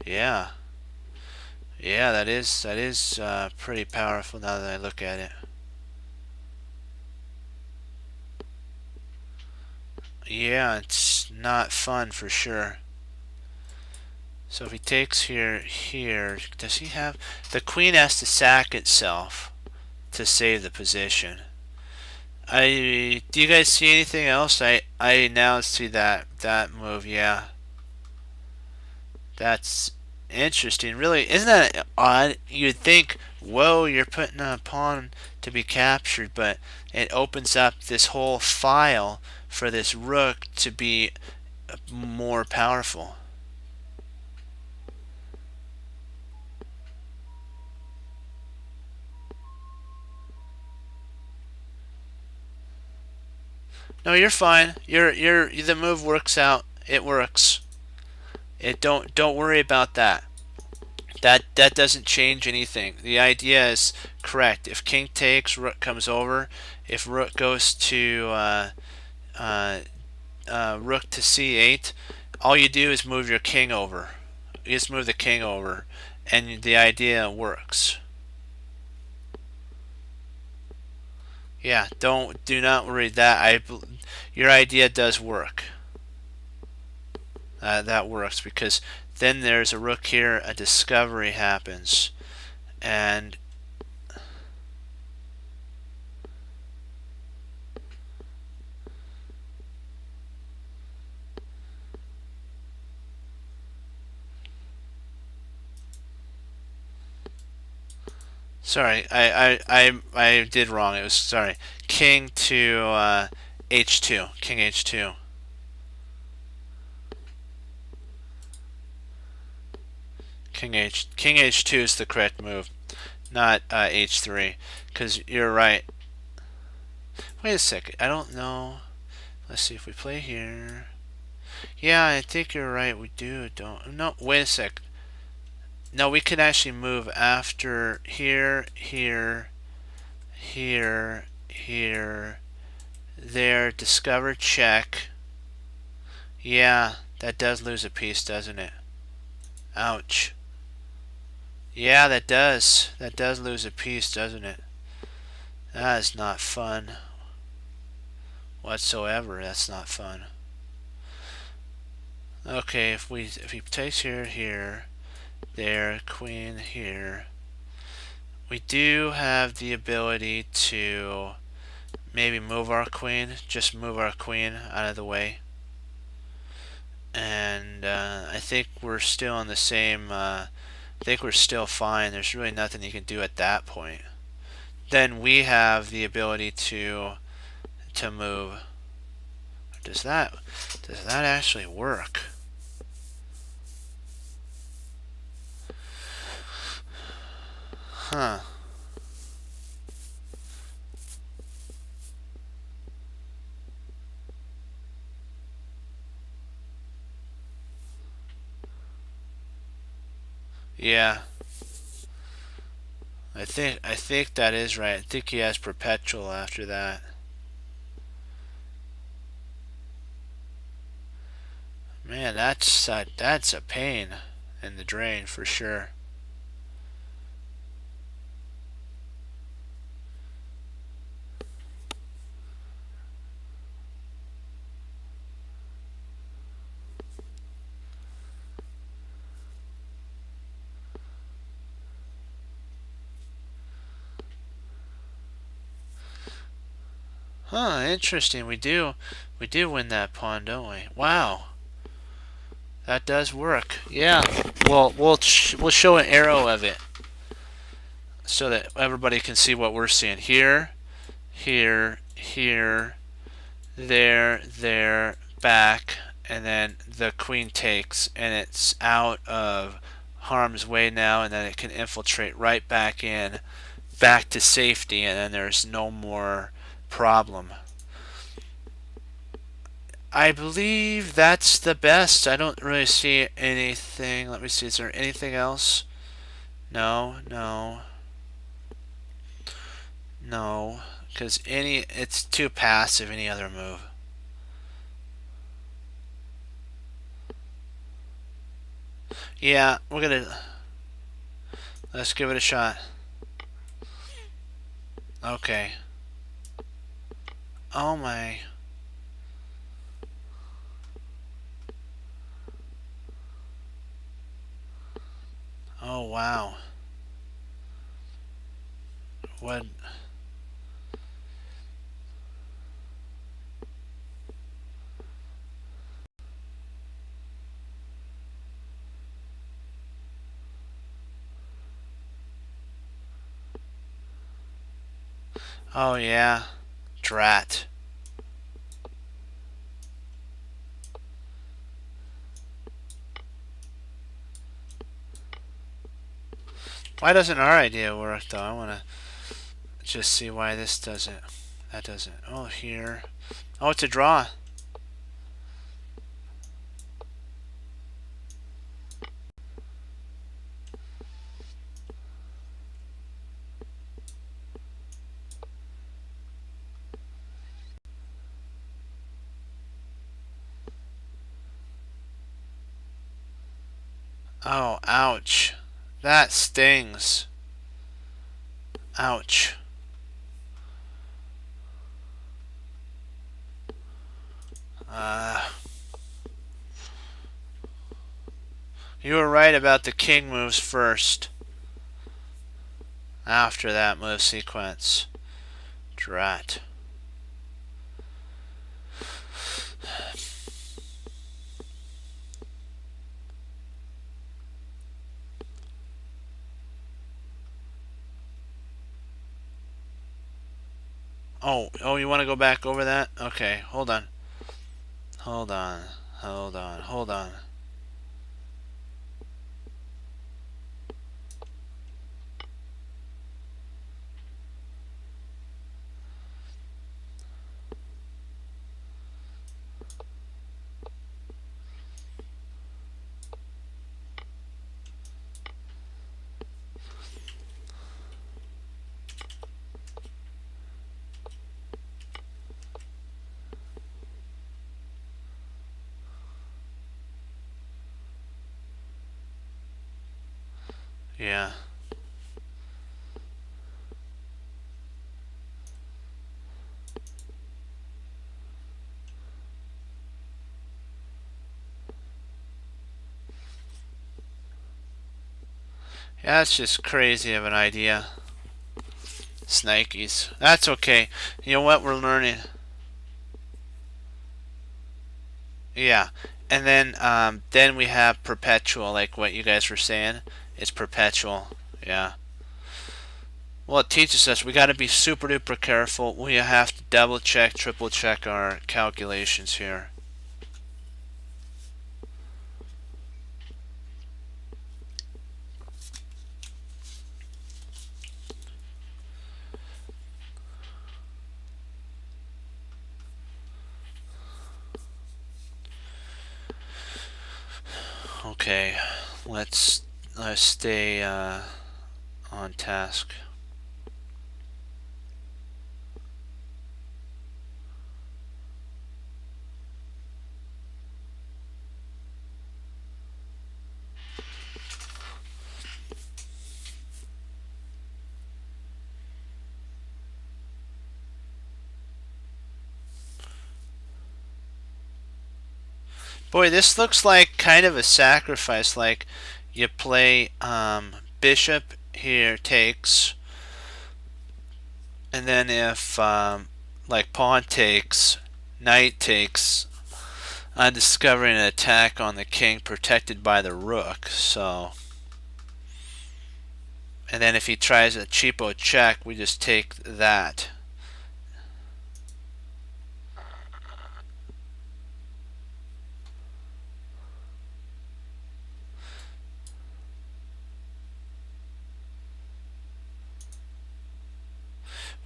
Yeah. Yeah, that is pretty powerful now that I look at it. Yeah, it's not fun for sure. So if he takes here, does he have... The queen has to sack itself to save the position. Do you guys see anything else? I now see that move, yeah. That's interesting. Really, isn't that odd? You'd think, whoa, you're putting a pawn to be captured, but it opens up this whole file for this rook to be more powerful. No, you're fine. The move works out. It works. It don't worry about that. That doesn't change anything. The idea is correct. If king takes, rook comes over. If rook goes to uh, rook to c8, all you do is move your king over. You just move the king over, and the idea works. Yeah, do not worry that your idea does work. That works because then there's a rook here, a discovery happens, and sorry, I did wrong. It was sorry, king to h2, king h2. King h2 is the correct move, not h3, because you're right. Wait a second, I don't know. Let's see if we play here. Yeah, I think you're right. We don't. No, wait a sec. No, we can actually move after here, here, here, here, there. Discover, check. Yeah, that does lose a piece, doesn't it? Ouch. Yeah, that does. That does lose a piece, doesn't it? That is not fun whatsoever. That's not fun. Okay, if he takes here, there, queen here, we do have the ability to maybe move our queen, just move our queen out of the way. And I think we're still on the same, I think we're still fine. There's really nothing you can do at that point. Then we have the ability to move. Does that actually work? Huh. Yeah. I think that is right. I think he has perpetual after that. Man, that's a pain in the drain for sure. Huh, interesting. We do win that pawn, don't we? Wow. That does work. Yeah. Well, we'll show an arrow of it so that everybody can see what we're seeing. Here, here, here, there, back, and then the queen takes, and it's out of harm's way now, and then it can infiltrate right back in, back to safety, and then there's no more problem. I believe that's the best. I don't really see anything. Let me see. Is there anything else? No, no, no. Because it's too passive. Any other move. Yeah, let's give it a shot. Okay. Oh my. Oh wow. What? Oh yeah. Drat. Why doesn't our idea work though? I want to just see why this doesn't. That doesn't. Oh, here. Oh, it's a draw. Oh, ouch. That stings. Ouch. You were right about the king moves first. After that move sequence. Drat. Oh, you want to go back over that? Okay, hold on. Hold on. Hold on. Hold on. Yeah. Yeah, that's just crazy of an idea. Snakies. That's okay. You know what? We're learning. Yeah. And then we have perpetual, like what you guys were saying. It's perpetual. Yeah. Well, it teaches us we got to be super duper careful. We have to double check, triple check our calculations here. Okay, let's stay on task. Boy, this looks like kind of a sacrifice. Like you play bishop here takes, and then if like pawn takes, knight takes, on discovering an attack on the king protected by the rook. So, and then if he tries a cheapo check, we just take that.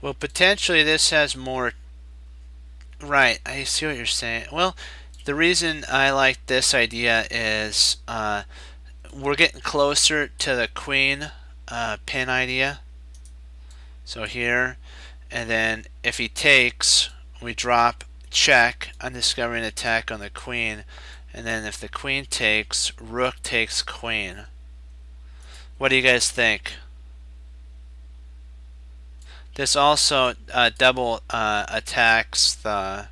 Well, potentially this has more. Right, I see what you're saying. Well, the reason I like this idea is we're getting closer to the queen pin idea. So here, and then if he takes, we drop check, undiscovering attack on the queen, and then if the queen takes, rook takes queen. What do you guys think? This also double attacks the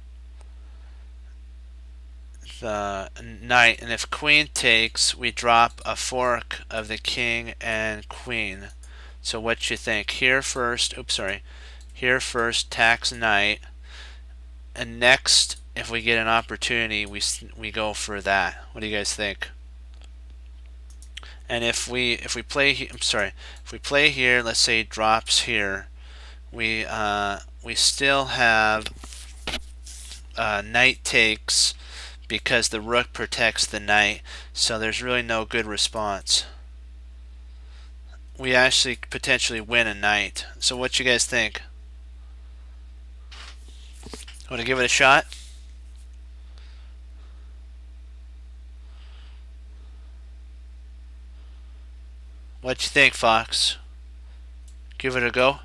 knight, and if queen takes, we drop a fork of the king and queen. So what you think? Here first, oops, sorry. Here first, tax knight, and next, if we get an opportunity, we go for that. What do you guys think? And if we play, I'm sorry, if we play here, let's say he drops here, we still have knight takes because the rook protects the knight. So there's really no good response. We actually potentially win a knight. So what you guys think? Want to give it a shot? What you think, Fox? Give it a go?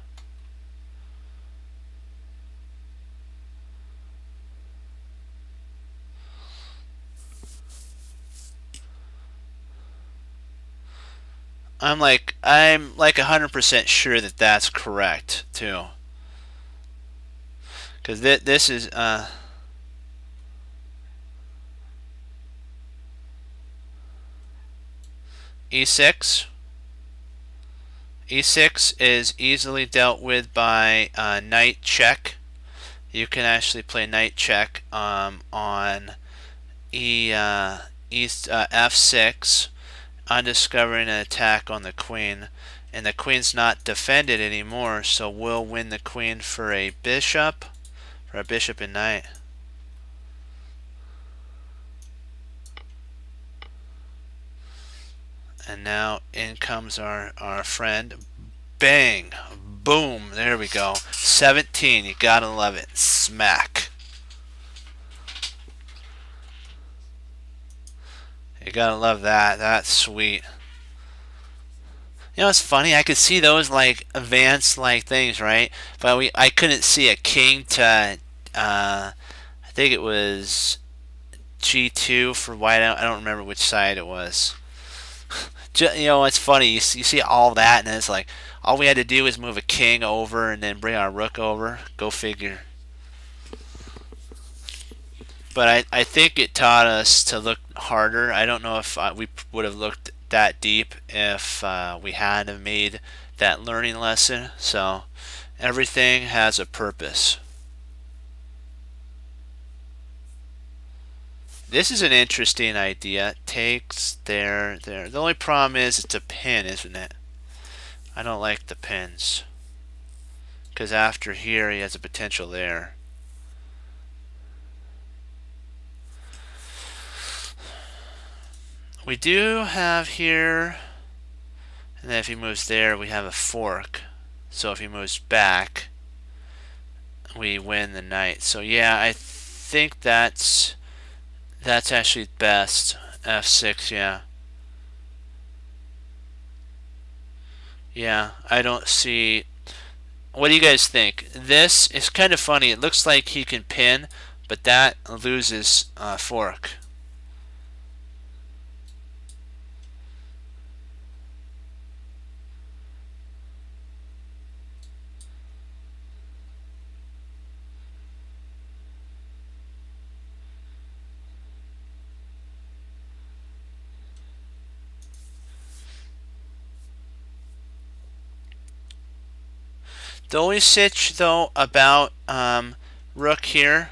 I'm like 100% sure that that's correct too. Because this is e6. E6 is easily dealt with by knight check. You can actually play knight check on f6, undiscovering an attack on the queen, and the queen's not defended anymore, so we'll win the queen for a bishop and knight. And now in comes our friend. Bang! Boom! There we go. 17. You gotta love it. Smack. You gotta love that. That's sweet. You know, it's funny. I could see those like advanced like things, right? But I couldn't see a king to. I think it was G2 for white. I don't remember which side it was. You know, it's funny. You see all that, and it's like all we had to do was move a king over and then bring our rook over. Go figure. But I think it taught us to look harder. I don't know if we would have looked that deep if we hadn't made that learning lesson. So everything has a purpose. This is an interesting idea. Takes there. The only problem is it's a pin, isn't it? I don't like the pins. Because after here, he has a potential there. We do have here, and then if he moves there, we have a fork. So if he moves back, we win the knight. So yeah, I think that's actually best. F6, yeah. Yeah, I don't see. What do you guys think? This is kind of funny. It looks like he can pin, but that loses fork. The only sitch though about rook here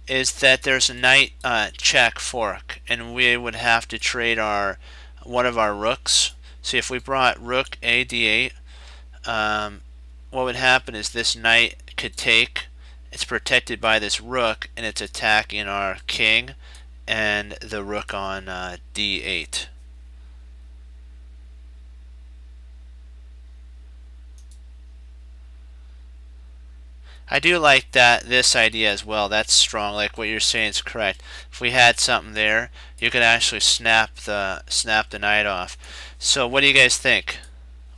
is that there's a knight check fork, and we would have to trade our one of our rooks. See, if we brought rook a d8, what would happen is this knight could take. It's protected by this rook, and it's attacking our king and the rook on d8. I do like this idea as well. That's strong. Like what you're saying is correct. If we had something there, you could actually snap the knight off. So what do you guys think?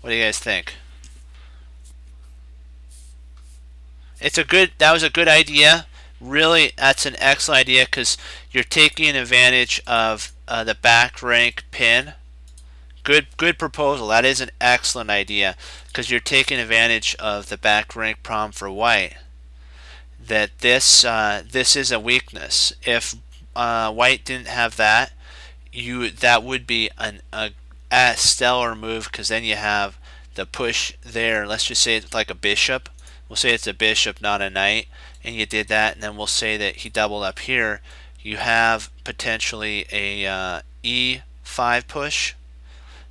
What do you guys think? That was a good idea. Really, that's an excellent idea because you're taking advantage of the back rank pin. Good proposal. That is an excellent idea because you're taking advantage of the back rank problem for white. That this is a weakness. If white didn't have that, that would be a stellar move because then you have the push there. Let's just say it's like a bishop. We'll say it's a bishop, not a knight, and you did that, and then we'll say that he doubled up here. You have potentially a e5 push,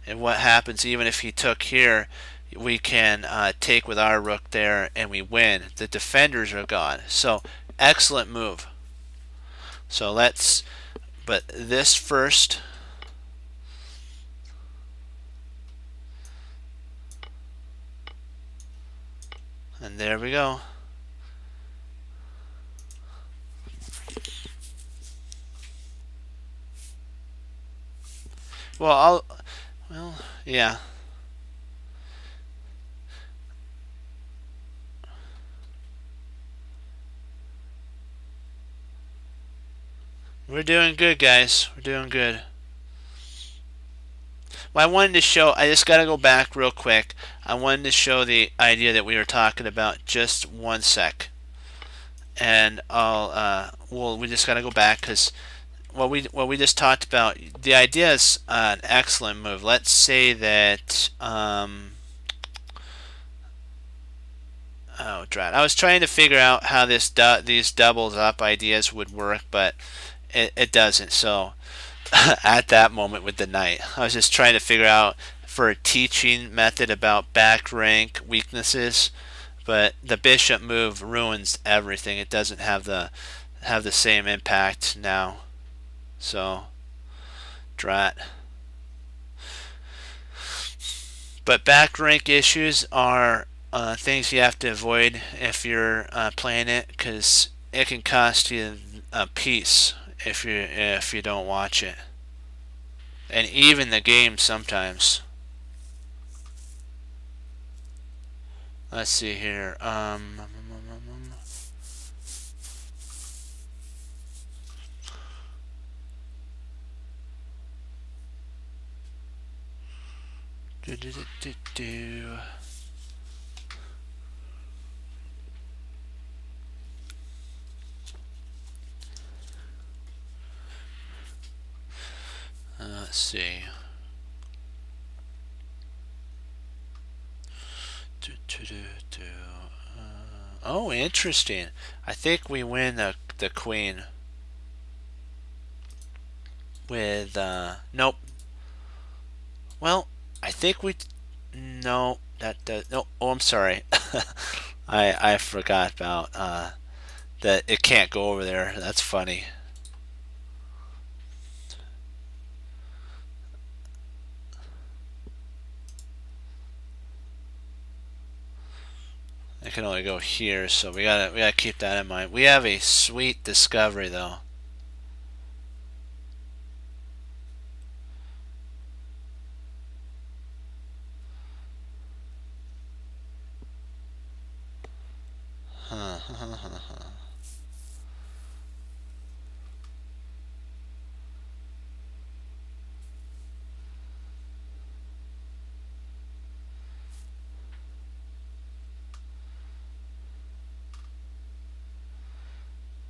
and what happens even if he took here, we can take with our rook there, and we win. The defenders are gone. So excellent move. So but this first. And there we go. Well, yeah. We're doing good, guys. We're doing good. Well, I wanted to show, I just got to go back real quick. I wanted to show the idea that we were talking about. Just one sec. And we just got to go back because what we just talked about, the idea is an excellent move. Let's say that, oh, drat. I was trying to figure out how these doubles up ideas would work, but it doesn't. So at that moment with the knight, I was just trying to figure out for a teaching method about back rank weaknesses, but the bishop move ruins everything. It doesn't have the same impact now. So drat. But back rank issues are things you have to avoid if you're playing it, because it can cost you a piece if you don't watch it, and even the game sometimes. Let's see here. Let's see. Oh, interesting. I think we win the queen with nope. Well, I think we no that does no. Oh, I'm sorry. I forgot about that it can't go over there. That's funny. It can only go here, so we gotta keep that in mind. We have a sweet discovery though.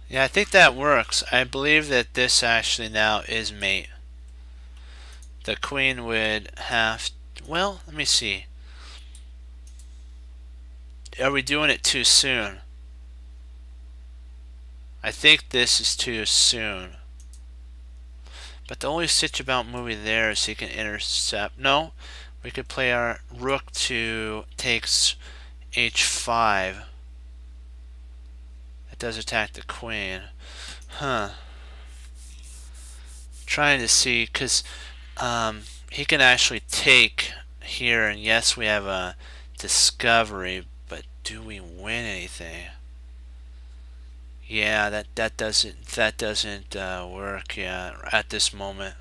Yeah, I think that works. I believe that this actually now is mate. The queen would have. Well, let me see. Are we doing it too soon? I think this is too soon. But the only stitch about moving there is he can intercept. No, we could play our rook to takes h5. That does attack the queen. Huh. Trying to see, because he can actually take here, and yes, we have a discovery, but do we win anything? Yeah, that doesn't work. Yeah, at this moment.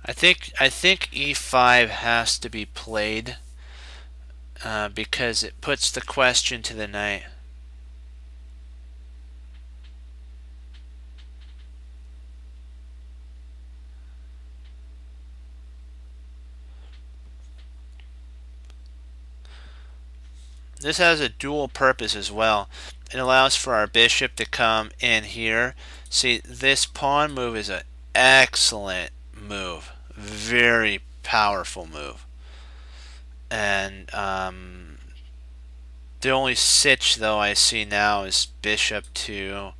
I think e5 has to be played because it puts the question to the knight. This has a dual purpose as well. It allows for our bishop to come in here. See, this pawn move is an excellent move. Very powerful move. And the only sitch, though, I see now is bishop to...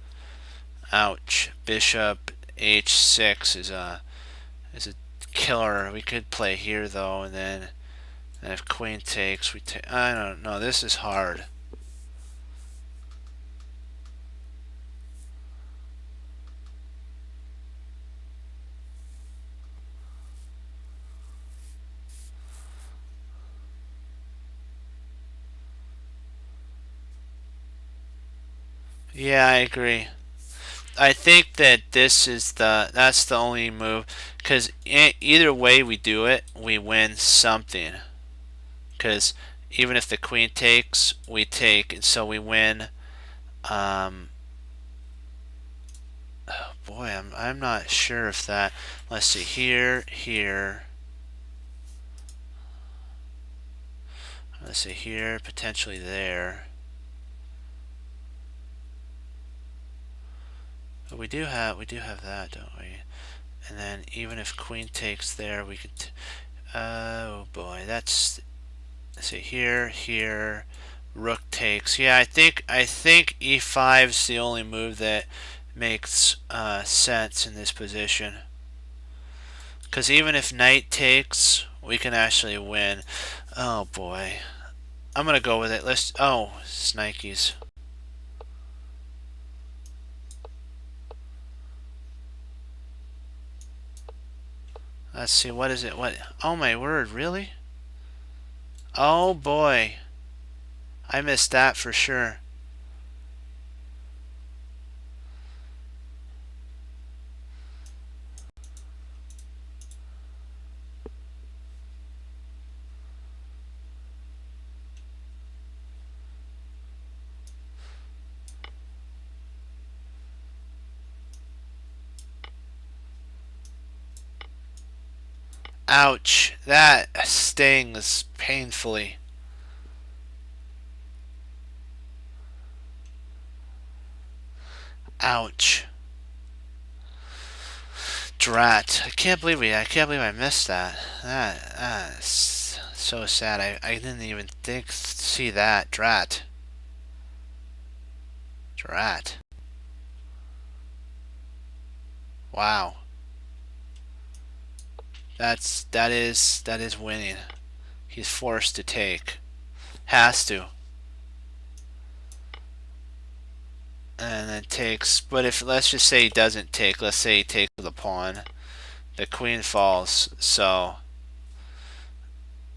Ouch. Bishop h6 is a killer. We could play here, though, and then if queen takes, we take... I don't know. This is hard. Yeah, I agree. I think that that's the only move, because either way we do it, we win something. Because even if the queen takes, we take, and so we win. Oh boy, I'm not sure if that. Let's see, here. Let's see, here, potentially there. But we do have that, don't we? And then even if queen takes there, we could. Oh boy, that's. Let's see, here. Rook takes. Yeah, I think e5 is the only move that makes sense in this position. Because even if knight takes, we can actually win. Oh boy, I'm gonna go with it. Let's. Oh, Snikes. Let's see. What is it? What? Oh my word! Really? Oh boy, I missed that for sure. Ouch! That stings painfully. Ouch. Drat. I can't believe I missed that. That's so sad. I didn't even see that. Drat. Wow. That is winning. He's forced to take. Has to. And then takes. But if let's just say he doesn't take, let's say he takes the pawn, the queen falls. So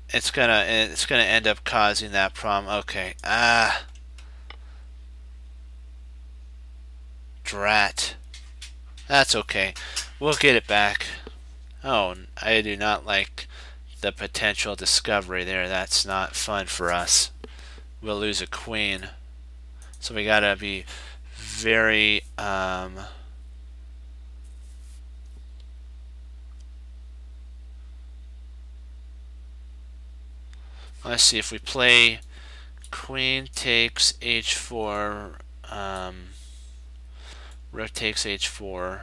it's gonna end up causing that problem. Okay. Drat. That's okay. We'll get it back. Oh, I do not like the potential discovery there. That's not fun for us. We'll lose a queen. So we gotta be very let's see, if we play queen takes h4, rook takes h4.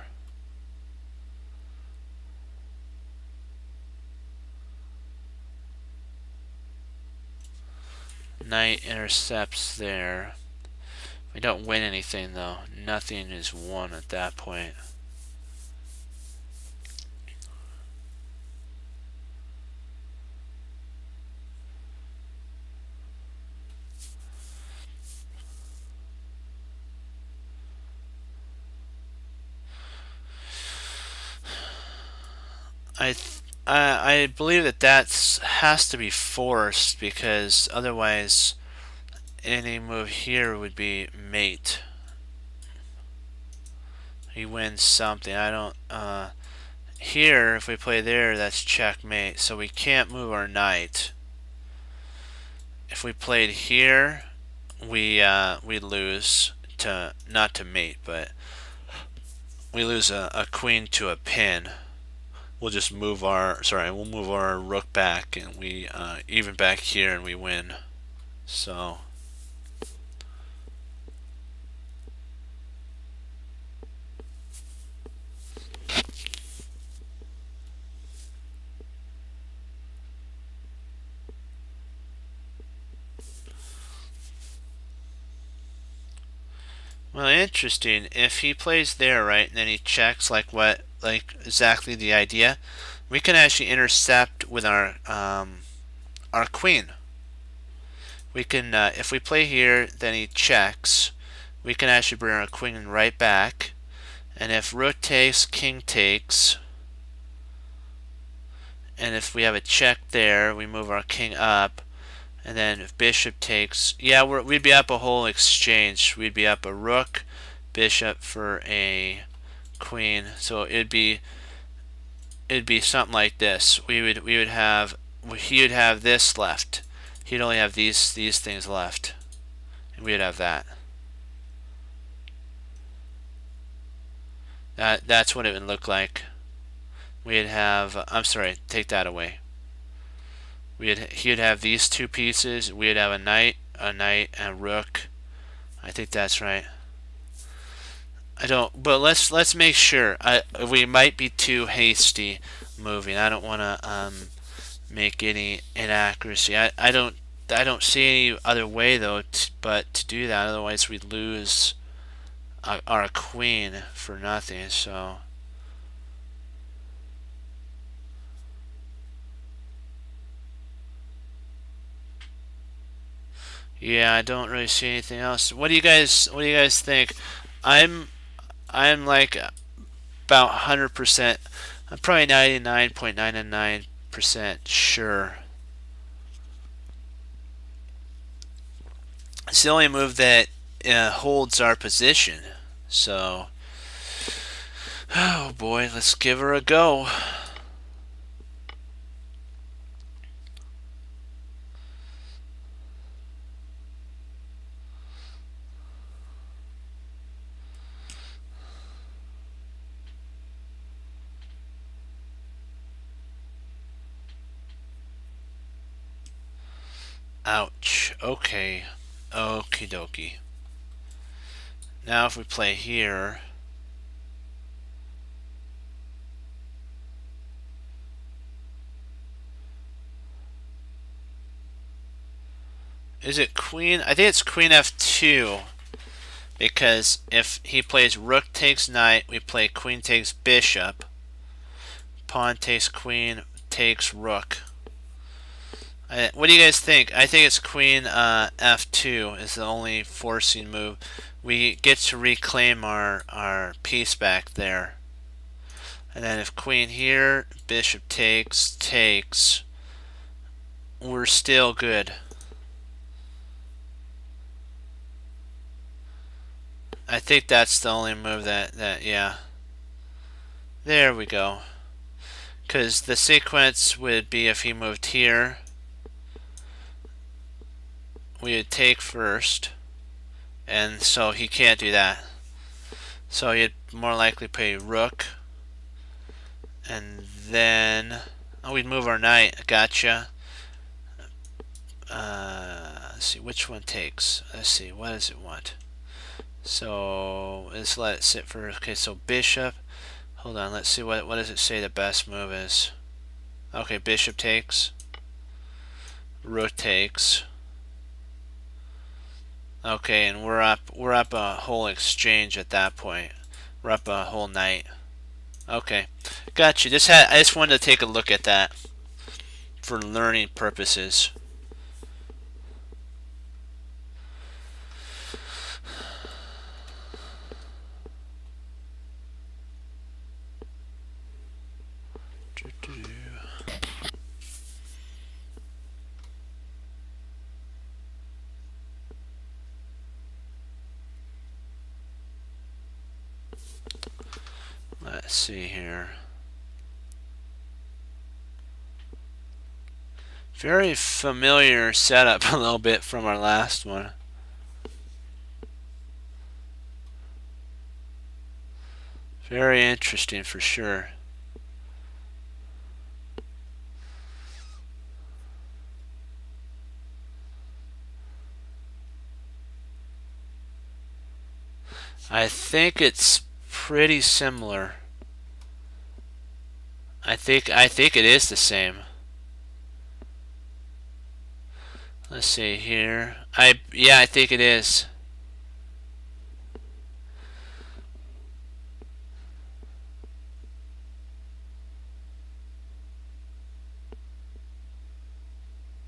Knight intercepts there. We don't win anything though. Nothing is won at that point. I believe that has to be forced, because otherwise any move here would be mate. He wins something. I don't here if we play there, that's checkmate, so we can't move our knight. If we played here, we lose to, not to mate, but we lose a queen to a pin. We'll just move our, we'll move our rook back, and we even back here, and we win. So well, interesting. If he plays there, right, and then he checks like exactly the idea, we can actually intercept with our queen. We can, if we play here, then he checks. We can actually bring our queen right back, and if rook takes, king takes, and if we have a check there, we move our king up. And then if bishop takes, yeah, we'd be up a whole exchange. We'd be up a rook, bishop for a queen. So it'd be something like this. He would have this left. He'd only have these things left, and we'd have that. That's what it would look like. We'd have, I'm sorry, take that away. He'd have these two pieces. We'd have a knight, and a rook. I think that's right. I don't, but let's make sure. We might be too hasty moving. I don't want to make any inaccuracy. I don't see any other way though, but to do that. Otherwise, we'd lose our queen for nothing. So. Yeah, I don't really see anything else. What do you guys think? I'm like about 100%. I'm probably 99.99% sure. It's the only move that holds our position. So, oh boy, let's give her a go. Ouch. Okay. Okie dokie. Now if we play here, is it queen? I think it's queen f2, because if he plays rook takes knight, we play queen takes bishop, pawn takes queen takes rook. What do you guys think? I think it's queen f2 is the only forcing move. We get to reclaim our piece back there. And then if queen here, bishop takes, we're still good. I think that's the only move that yeah. There we go. Because the sequence would be if he moved here, we would take first, and so he can't do that. So he'd more likely play rook, and then we'd move our knight. Gotcha. Let's see which one takes. Let's see, what does it want? So let's let it sit for. Okay, so bishop. Hold on, let's see what does it say the best move is. Okay, bishop takes, rook takes. Okay, and we're up a whole exchange at that point. We're up a whole knight. Okay, got you. I just wanted to take a look at that for learning purposes. Let's see here. Very familiar setup a little bit from our last one. Very interesting for sure. I think it's pretty similar. I think it is the same. Let's see here. I think it is.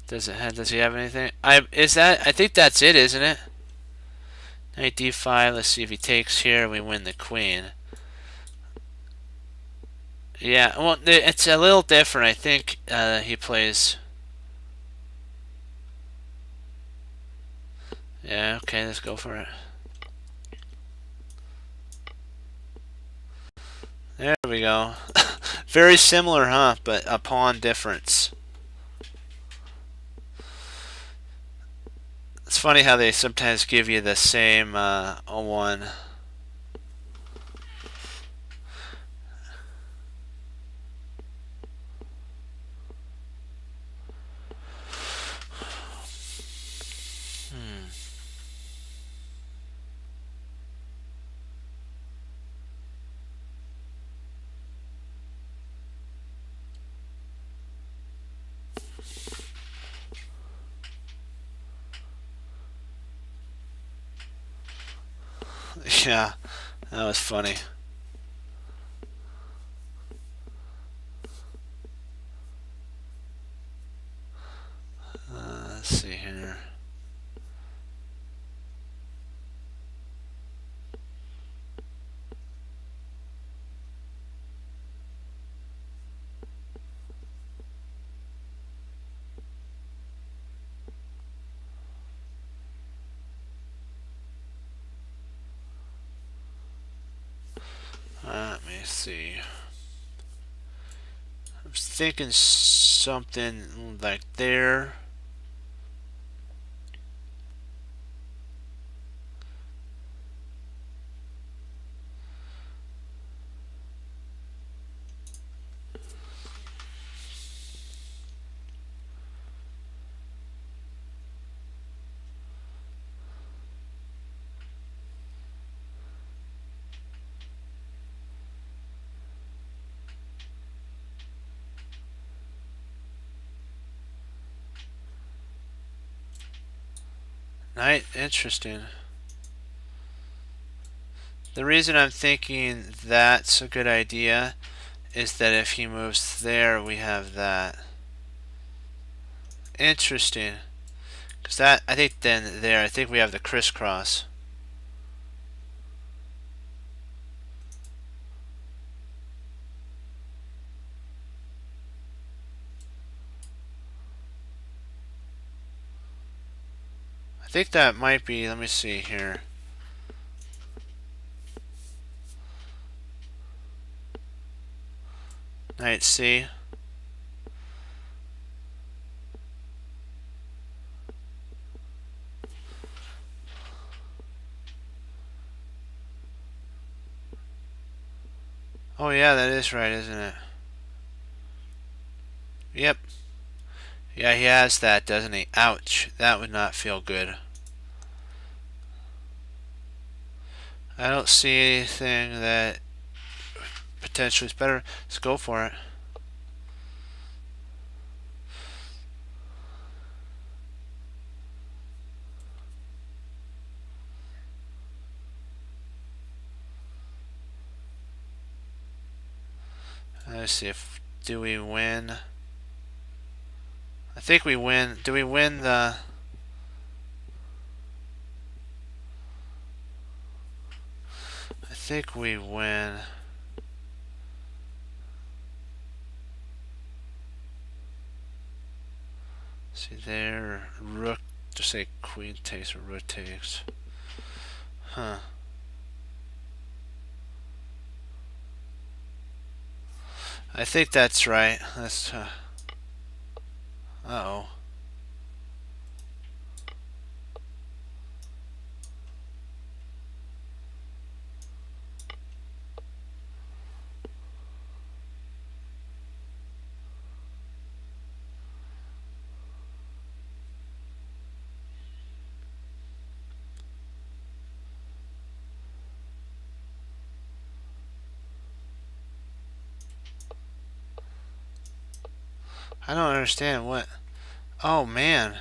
Does he have anything? I think that's it, isn't it? Knight d5. Let's see if he takes here. We win the queen. Yeah, well, it's a little different. I think he plays. Yeah, okay, let's go for it. There we go. Very similar, huh? But a pawn difference. It's funny how they sometimes give you the same one. Yeah, that was funny. Let's see here. Let me see. I was thinking something like there. Right, interesting. The reason I'm thinking that's a good idea is that if he moves there, we have that. Interesting. Because that, I think then there, I think we have the crisscross. I think that might be, let me see here. Knight C. Oh yeah, that is right, isn't it? Yep. Yeah, he has that, doesn't he? Ouch. That would not feel good. I don't see anything that potentially is better. Let's go for it. Let's see if do we win. I think we win. Do we win the? I think we win. See there, rook. Just say queen takes or rook takes. Huh. I think that's right. That's. Uh-oh. I don't understand what. Oh man.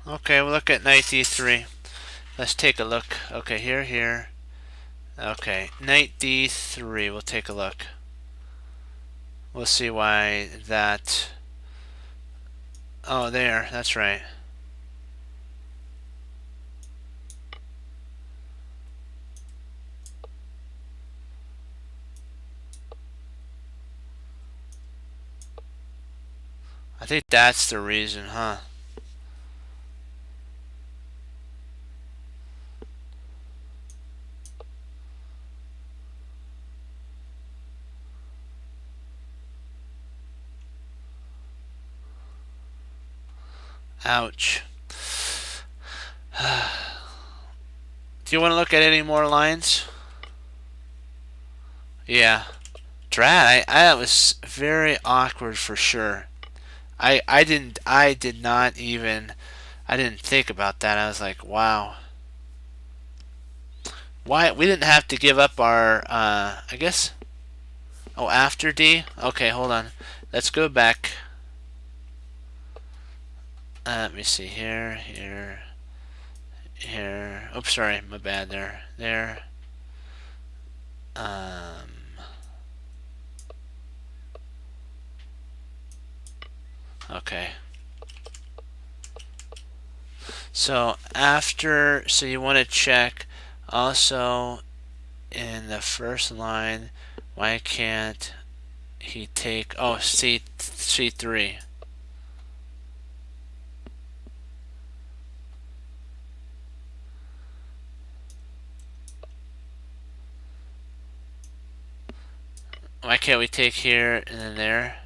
Okay, we'll look at knight d3. Let's take a look. Okay, here. Okay, knight d3. We'll take a look. We'll see why that. Oh, there. That's right. I think that's the reason, huh? Ouch. Do you want to look at any more lines? Yeah. Drat, that was very awkward for sure. I did not even, I didn't think about that. I was like, wow. Why, we didn't have to give up our, I guess, oh, after D? Okay, hold on. Let's go back. Let me see, here. Oops, sorry, my bad, there. Okay. So after, so you want to check also in the first line, why can't he take, oh, C3. Why can't we take here and then there?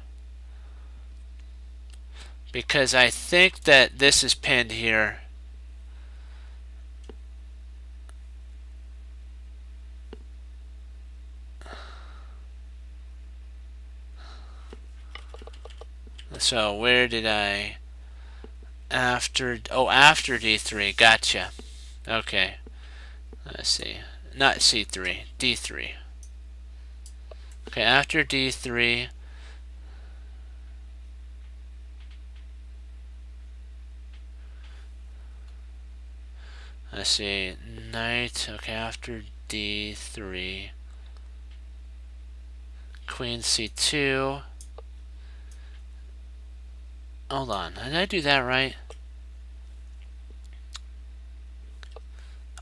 Because I think that this is pinned here. So where did I, after D3, gotcha. Okay, let's see, not C3, D3. Okay, after D3, let's see, knight, okay, after D3, queen C2. Hold on, did I do that right?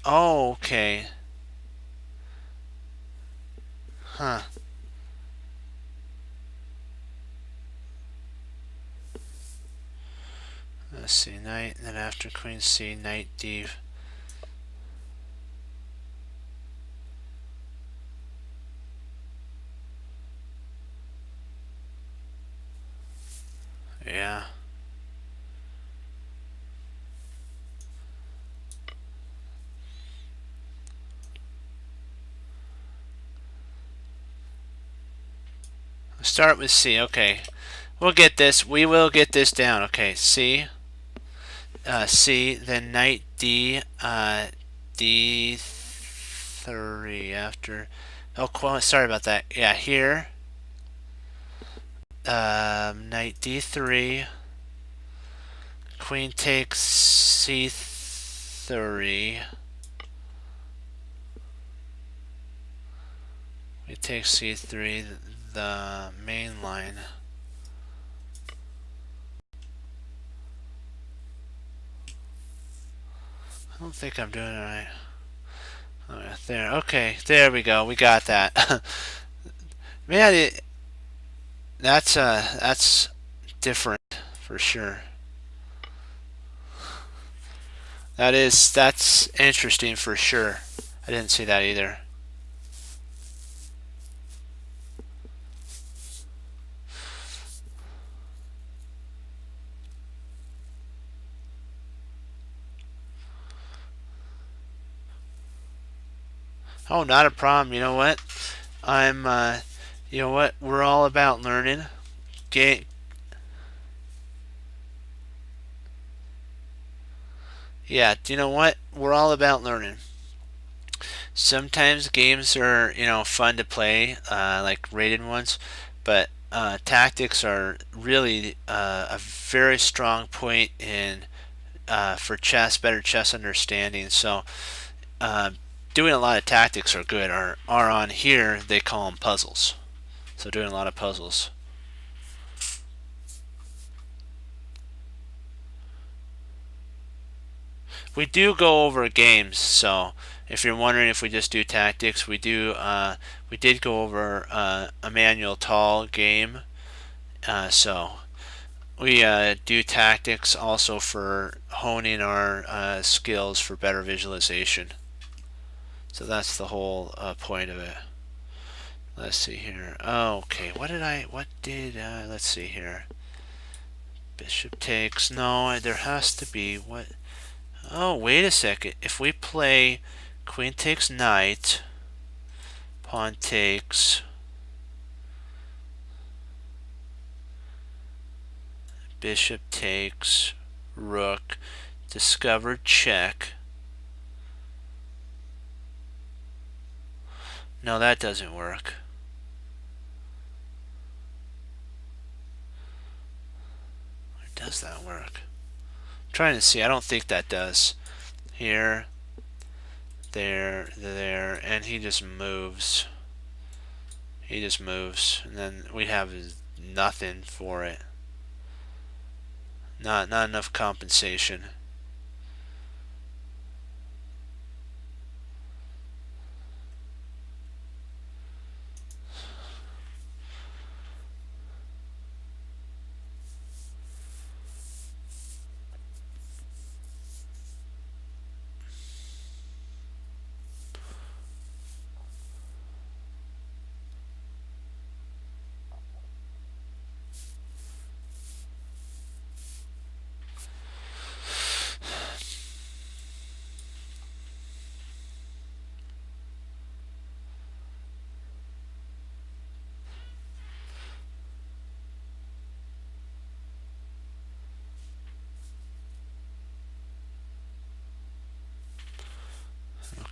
Oh, okay. Huh. Let's see, knight, and then after queen C, knight D. Yeah. Let's start with C, okay. We'll get this. We will get this down. Okay, C. C. Then knight D. D3 after. Oh, sorry about that. Yeah, here. Knight D3. Queen takes C3. We take C3, the main line. I don't think I'm doing it right. There. Okay, there we go. We got that. Man, that's different for sure. That's interesting for sure. I didn't see that either. Oh, not a problem. You know what? I'm you know what? We're all about learning. Game. Yeah, do you know what? We're all about learning. Sometimes games are, fun to play, like rated ones, but tactics are really a very strong point in for chess, better chess understanding. So uh, doing a lot of tactics are good. Are on here they call them puzzles. So doing a lot of puzzles. We do go over games, so if you're wondering if we just do tactics, we did go over Emmanuel Tall game. So we do tactics also for honing our skills for better visualization. So that's the whole point of it. Let's see here. Oh, okay. Let's see here. Bishop takes. No, there has to be. What? Oh, wait a second. If we play queen takes knight, pawn takes, bishop takes, rook, discovered check. No, that doesn't work. Or does that work? I'm trying to see. I don't think that does. Here, there, and he just moves. He just moves, and then we have nothing for it. Not enough compensation.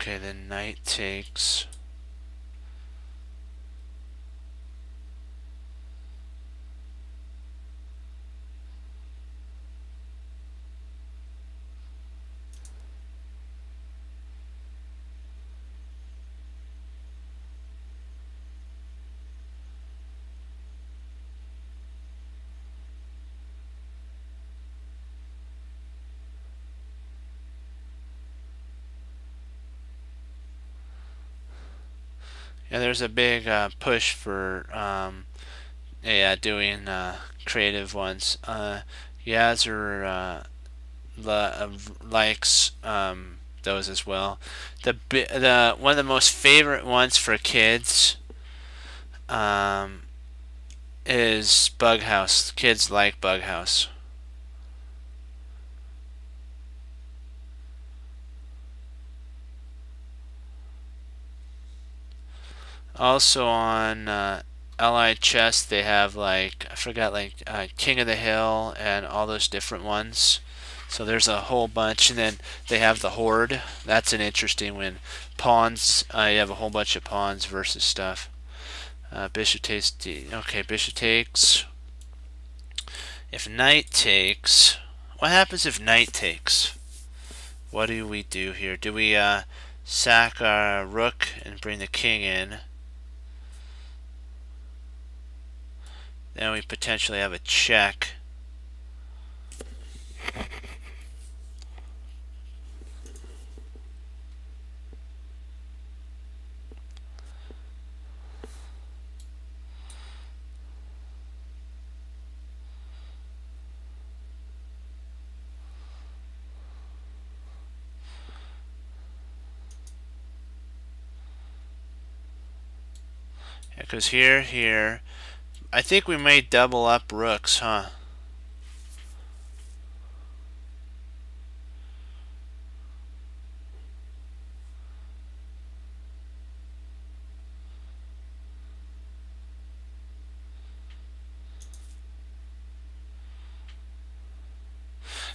Okay, then knight takes. Yeah, there's a big push for doing creative ones. Yazzer likes those as well. The one of the most favorite ones for kids um, is Bughouse. Kids like Bughouse. Also on Allied chess, they have like, I forgot, like King of the Hill and all those different ones. So there's a whole bunch, and then they have the Horde. That's an interesting one. Pawns, you have a whole bunch of pawns versus stuff. Bishop takes D. Okay, bishop takes. If knight takes, what happens if knight takes? What do we do here? Do we sack our rook and bring the king in? Then we potentially have a check. Because here, I think we may double up rooks, huh?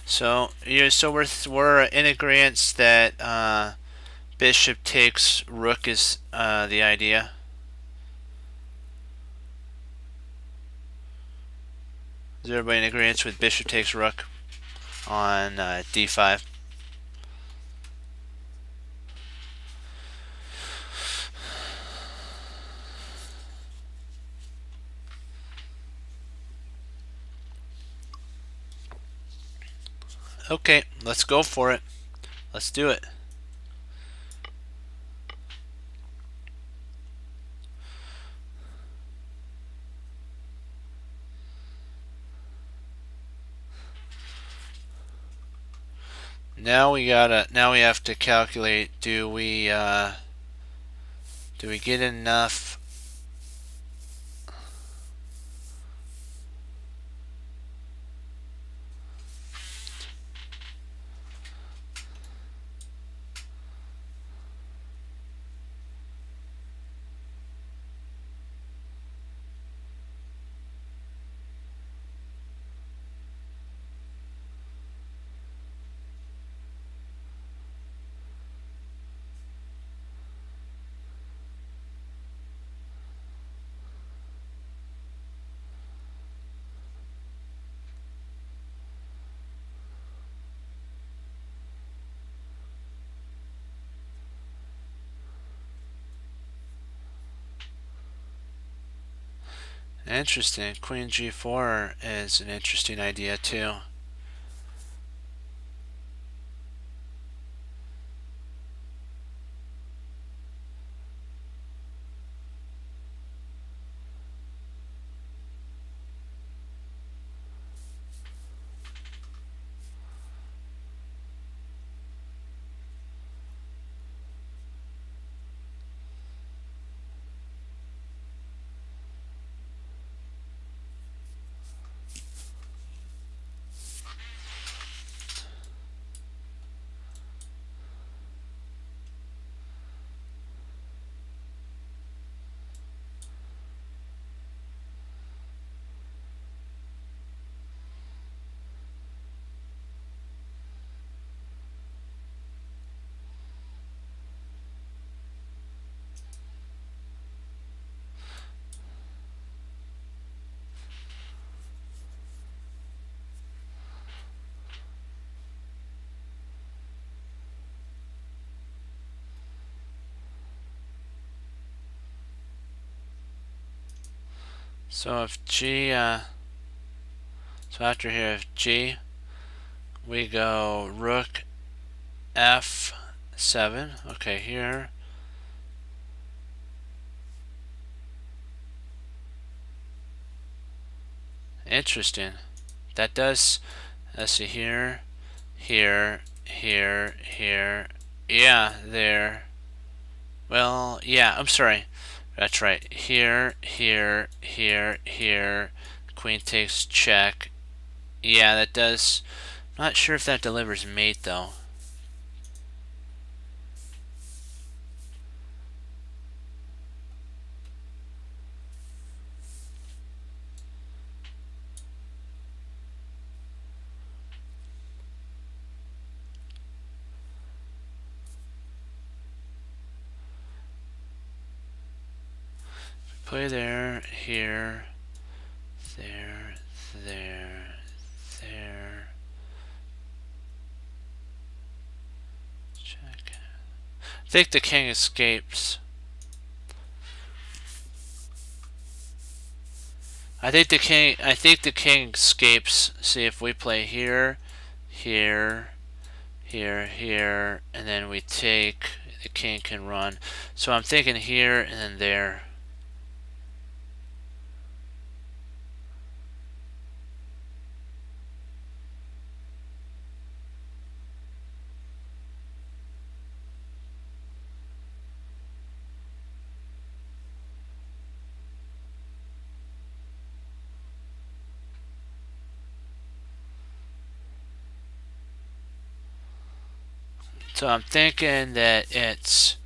So we're in agreement that bishop takes rook is the idea. Is everybody in agreement with bishop takes rook on d5? Okay, let's go for it. Let's do it. Now we have to calculate, do we get enough? Interesting. Queen g4 is an interesting idea too. So if G, so after here, if G, we go rook F7. Okay, here. Interesting. That does, let's see, here, here, here, here. Yeah, there. Well, yeah, I'm sorry. That's right. Here, here, here, here. Queen takes check. Yeah, that does. Not sure if that delivers mate, though. Play there, here, there, there, there. Check. I think the king escapes. I think the king escapes. See if we play here, here, here, here, and then we take, the king can run. So I'm thinking here and then there. So I'm thinking that it's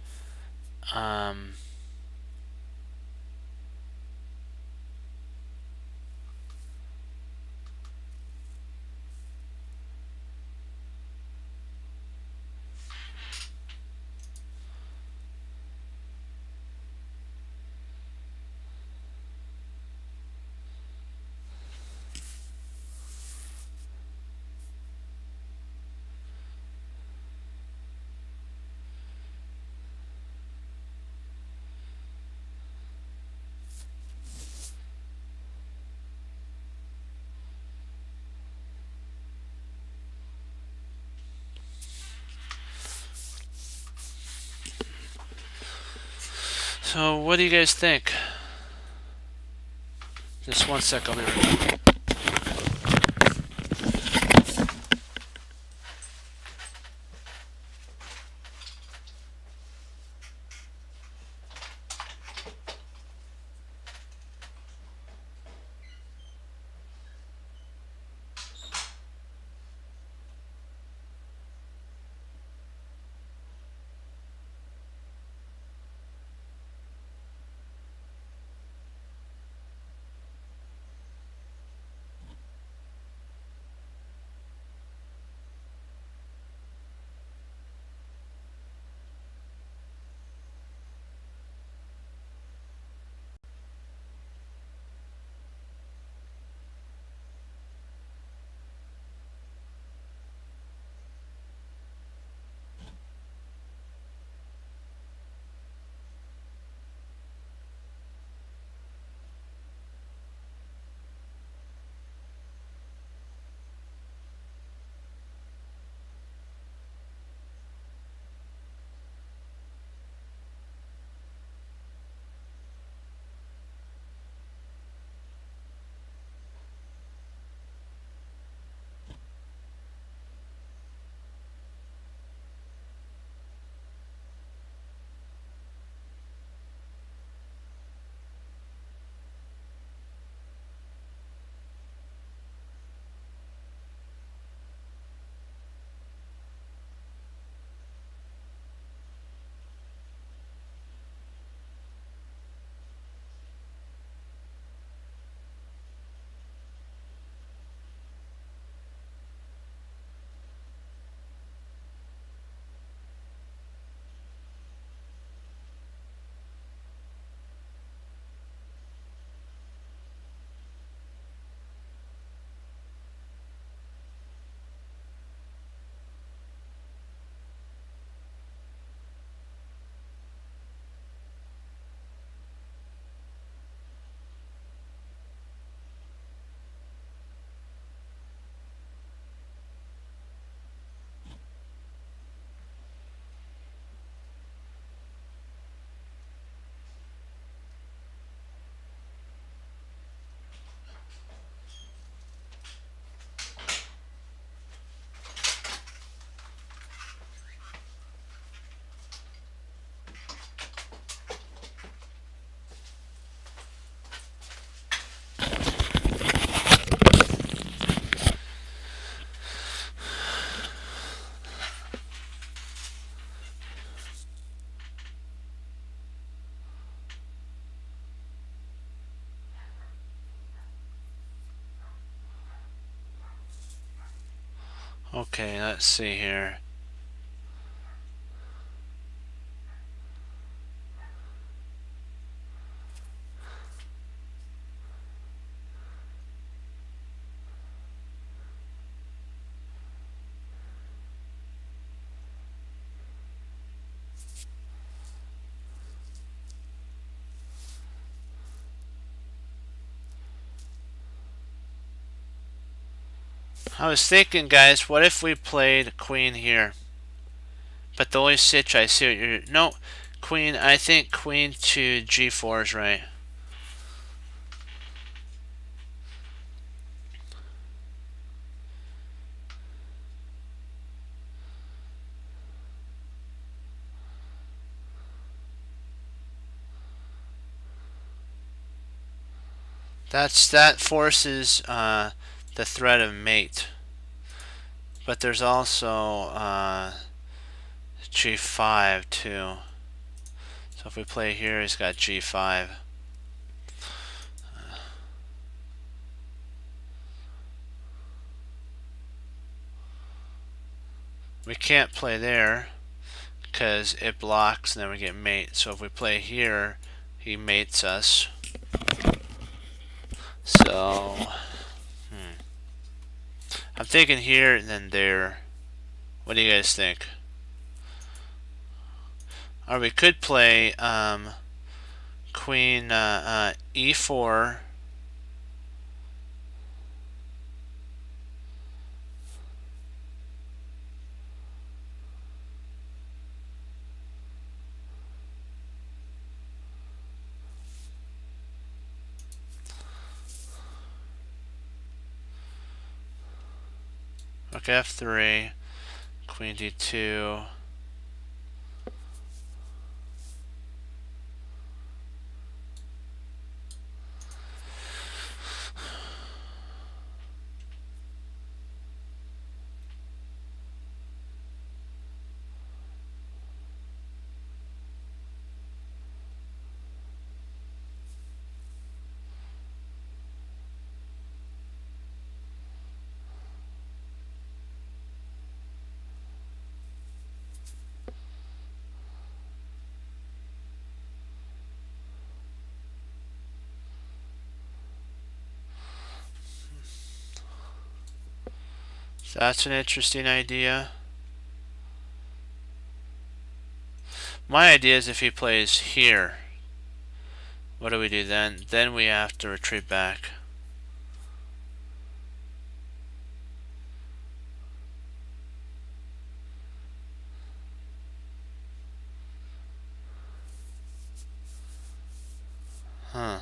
so what do you guys think? Just one sec, I'll be right back. Okay, let's see here. I was thinking, guys, what if we played queen here? But the only sitch I see what you're... No, queen, I think queen to g4 is right. That forces the threat of mate. But there's also g5 too. So if we play here, he's got g5. We can't play there because it blocks and then we get mate. So if we play here, he mates us. So I'm thinking here and then there. What do you guys think? Or we could play queen e4. Rook f3, queen d2. So that's an interesting idea. My idea is if he plays here, what do we do then? Then we have to retreat back. Huh.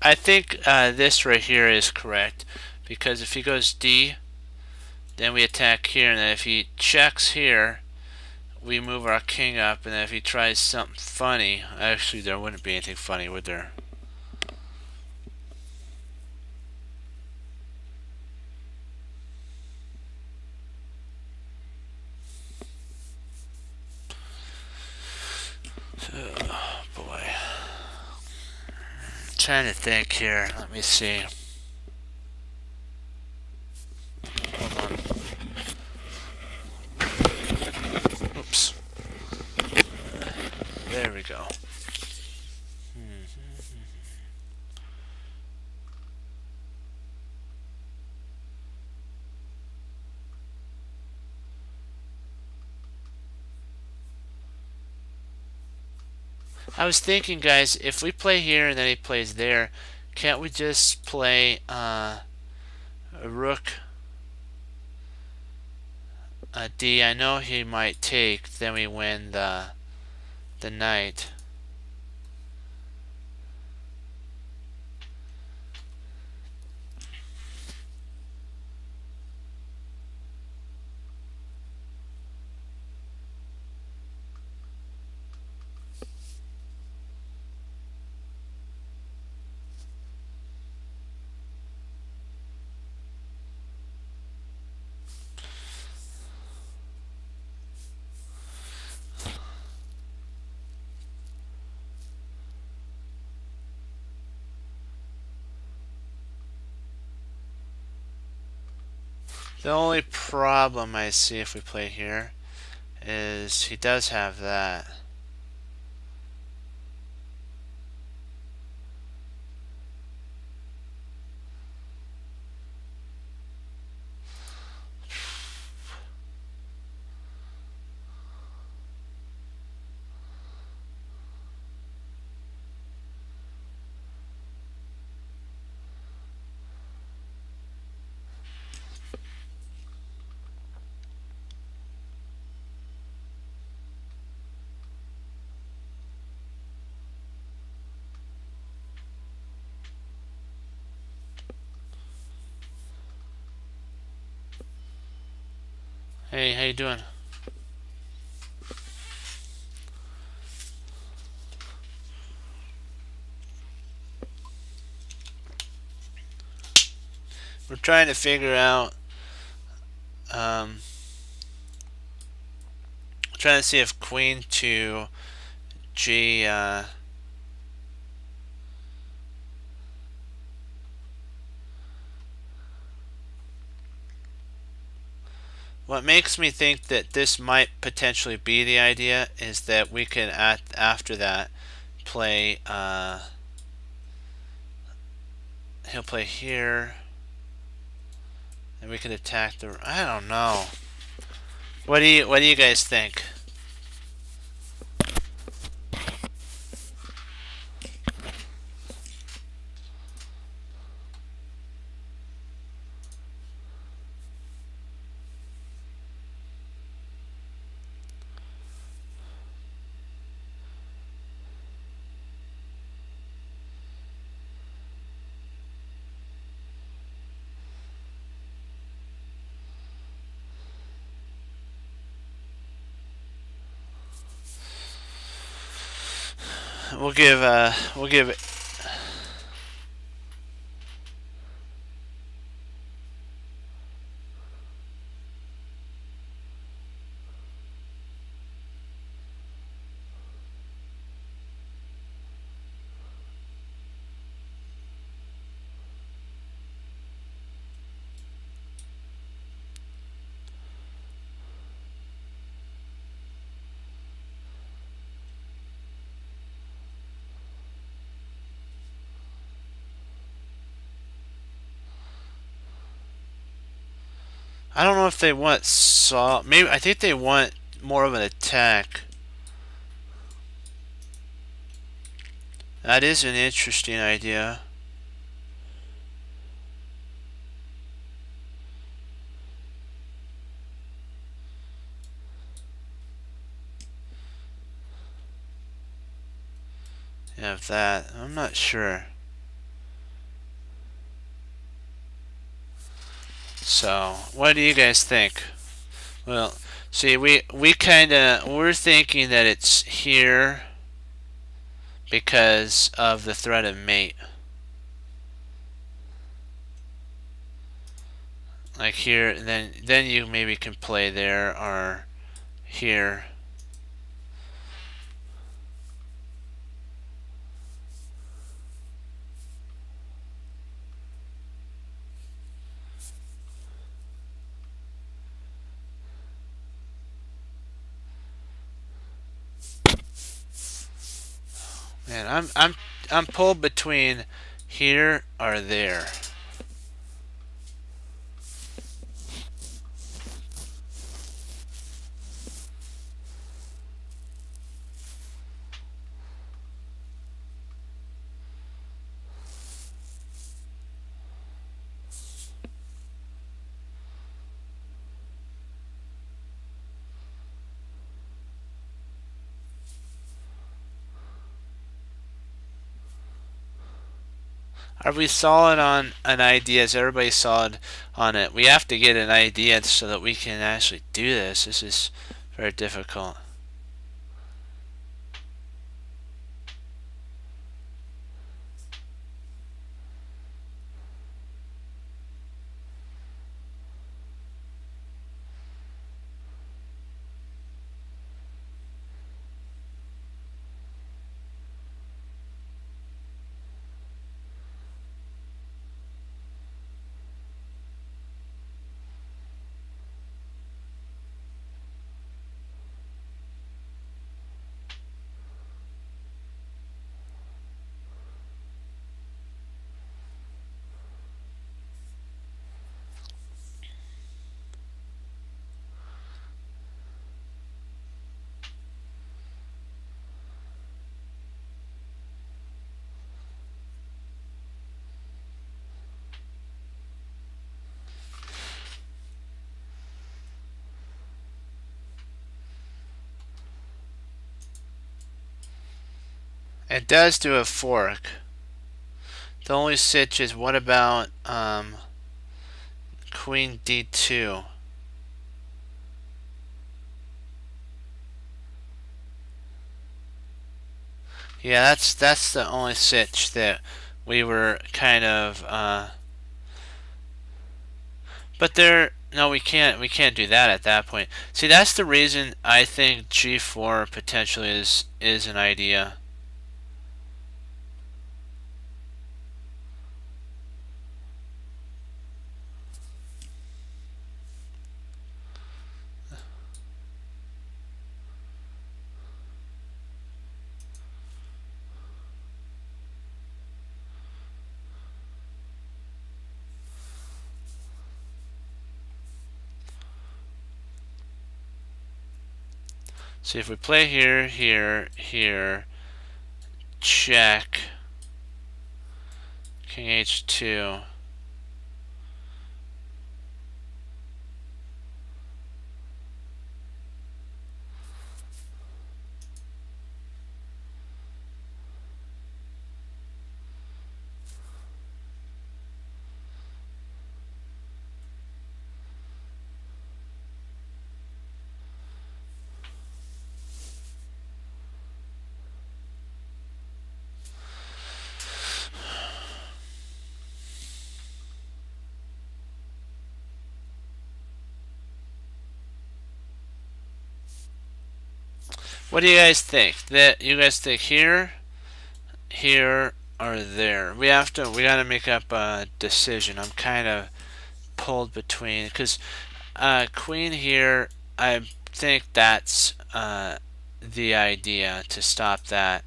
I think this right here is correct, because if he goes D, then we attack here, and then if he checks here, we move our king up, and then if he tries something funny, actually there wouldn't be anything funny, would there? Oh boy. I'm trying to think here. Let me see. Hold on. Oops. There we go. I was thinking, guys, if we play here and then he plays there, can't we just play a rook D? I know he might take, then we win the knight. The only problem I see if we play here is he does have that. Hey, how you doing? We're trying to figure out, trying to see if queen to G, what makes me think that this might potentially be the idea is that we can, after that, play, he'll play here, and we can attack the, I don't know. What do you guys think? We'll give I don't know if they want maybe I think they want more of an attack. That is an interesting idea. You have that. I'm not sure. So, what do you guys think? Well, see, we're thinking that it's here because of the threat of mate. Like here, then you maybe can play there or here. Man, I'm pulled between here or there. Are we solid on an idea? Is everybody solid on it? We have to get an idea so that we can actually do this. This is very difficult. It does do a fork. The only sitch is what about queen d2? Yeah, that's the only sitch that we were kind of but there no, we can't do that at that point. See, that's the reason I think g4 potentially is an idea. See, if we play here, here, here, check, king h2. What do you guys think? That you guys think here, here, or there? We gotta make up a decision. I'm kind of pulled between because queen here. I think that's the idea to stop that.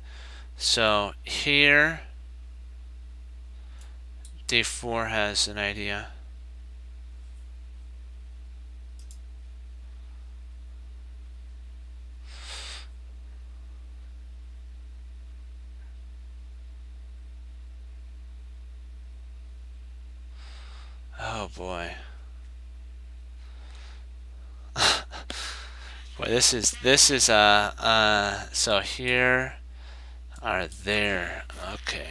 So here, d4 has an idea. Oh boy. Boy, this is so here or there. Okay.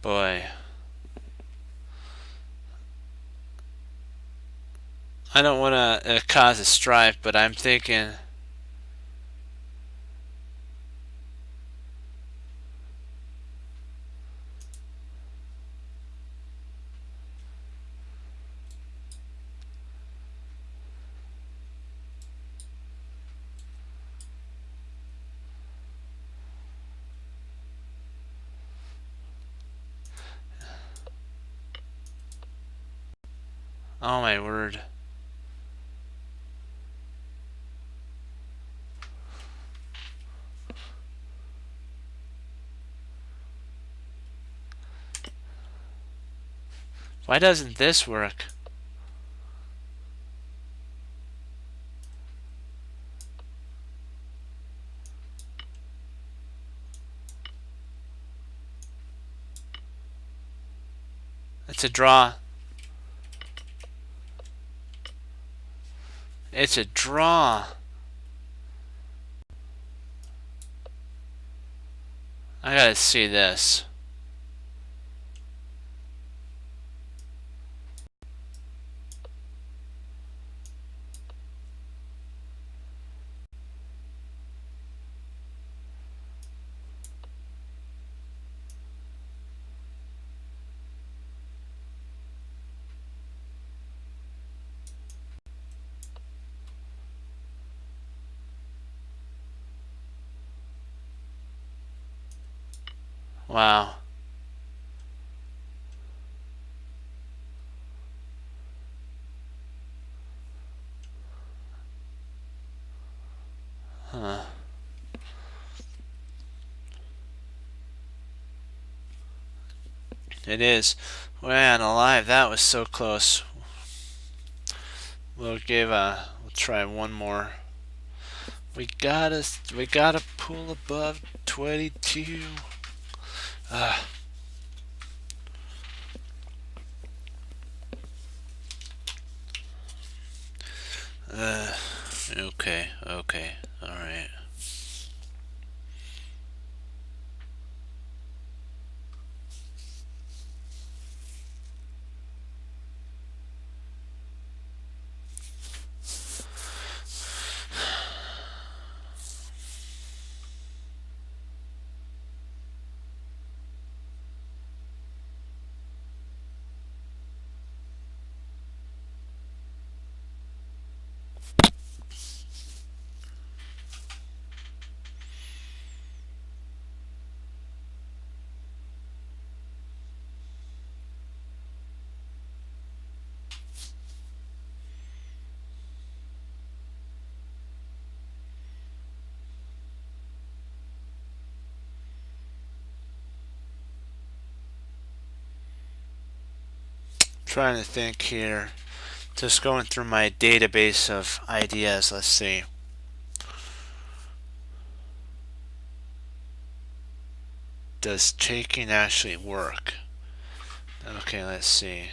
Boy. I don't want to cause a strife, but I'm thinking. Oh my word. Why doesn't this work? It's a draw. It's a draw. I gotta see this. Wow. Huh. It is. Man alive, that was so close. We'll try one more. We gotta pull above 22. Ah. Okay, okay, alright. Trying to think here. Just going through my database of ideas. Let's see. Does taking actually work? Okay, let's see.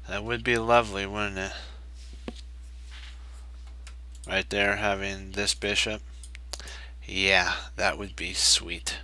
That would be lovely, wouldn't it? Right there, having this bishop. Yeah, that would be sweet.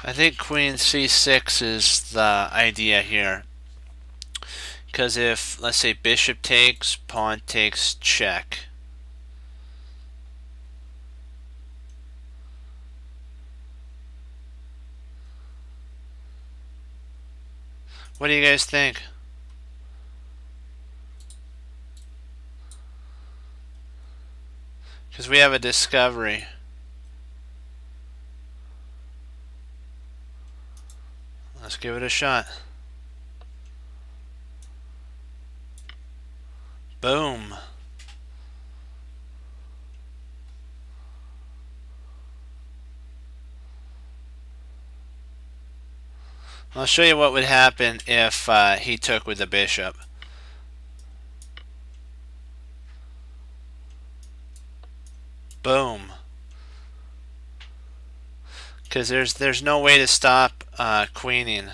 I think queen c6 is the idea here. Because if, let's say, bishop takes, pawn takes, check. What do you guys think? Because we have a discovery. Let's give it a shot. Boom. I'll show you what would happen if he took with the bishop. Boom. Because there's no way to stop queening.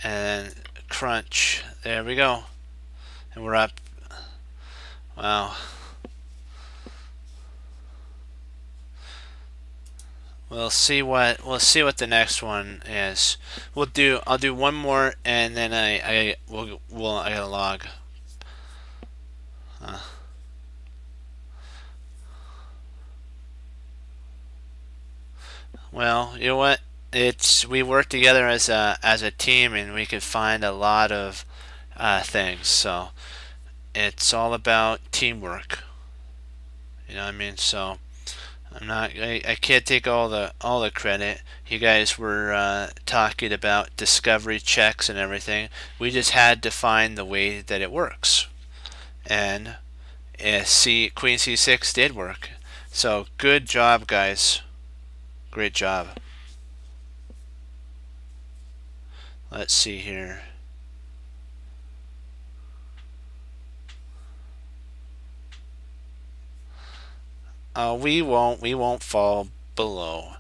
And crunch. There we go. And we're up. Wow. We'll see what the next one is. I'll do one more and then I gotta log. Well, you know what? We work together as a team and we could find a lot of things. So it's all about teamwork. You know what I mean? So I can't take all the credit. You guys were talking about discovery checks and everything. We just had to find the way that it works, and Queen C6 did work. So good job, guys. Great job. Let's see here. We won't fall below.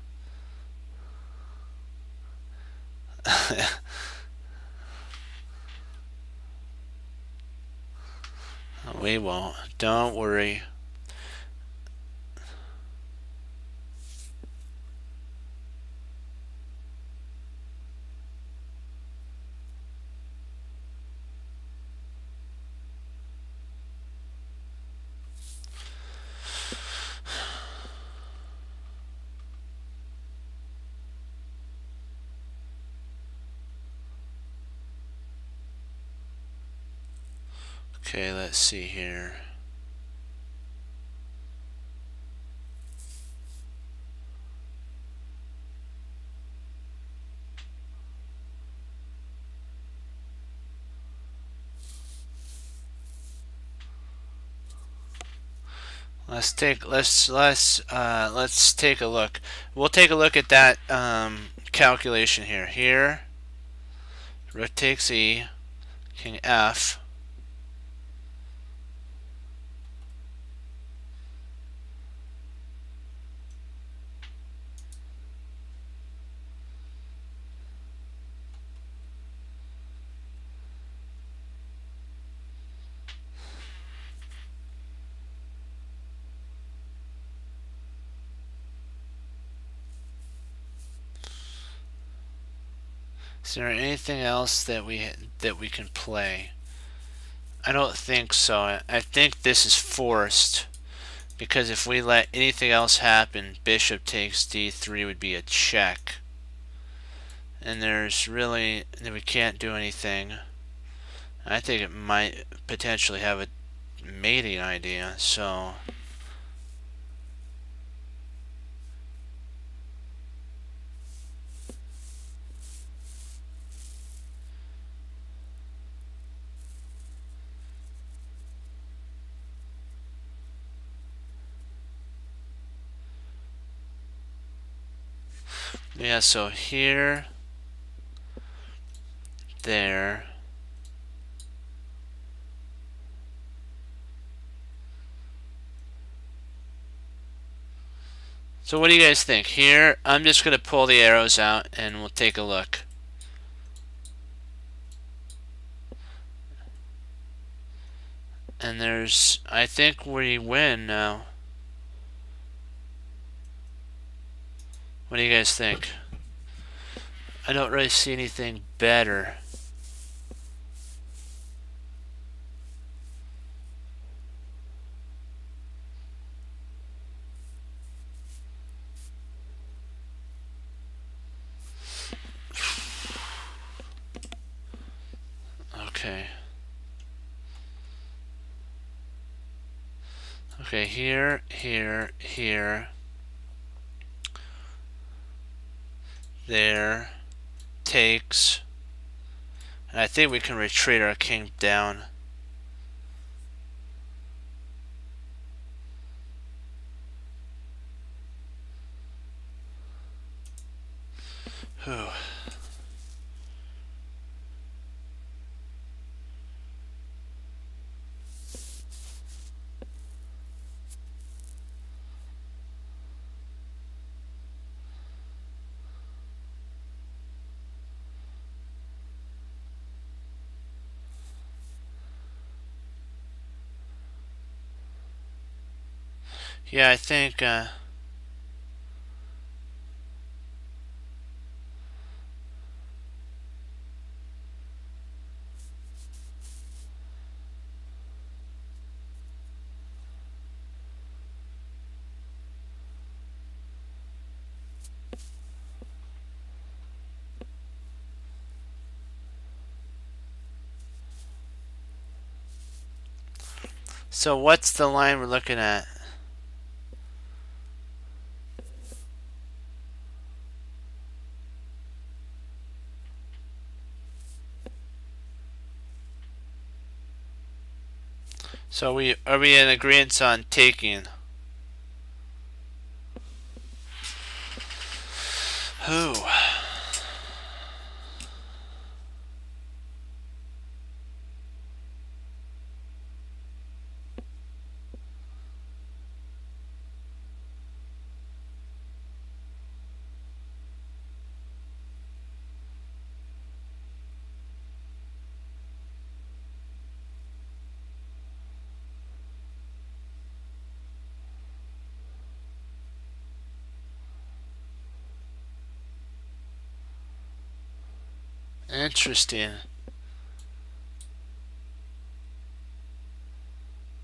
We won't. Don't worry. Okay, let's see here. Let's take a look. We'll take a look at that calculation here. Here, rook takes e, king f. Is there anything else that we can play? I don't think so. I think this is forced because if we let anything else happen, bishop takes d3 would be a check. And we can't do anything. I think it might potentially have a mating idea, so yeah, so here, there. So what do you guys think? Here, I'm just going to pull the arrows out and we'll take a look. And I think we win now. What do you guys think? I don't really see anything better. Okay. Okay, here, here, here. There. Takes. And I think we can retreat our king down. Whew. Yeah, I think so what's the line we're looking at? So are we in agreement on taking? Who? Interesting.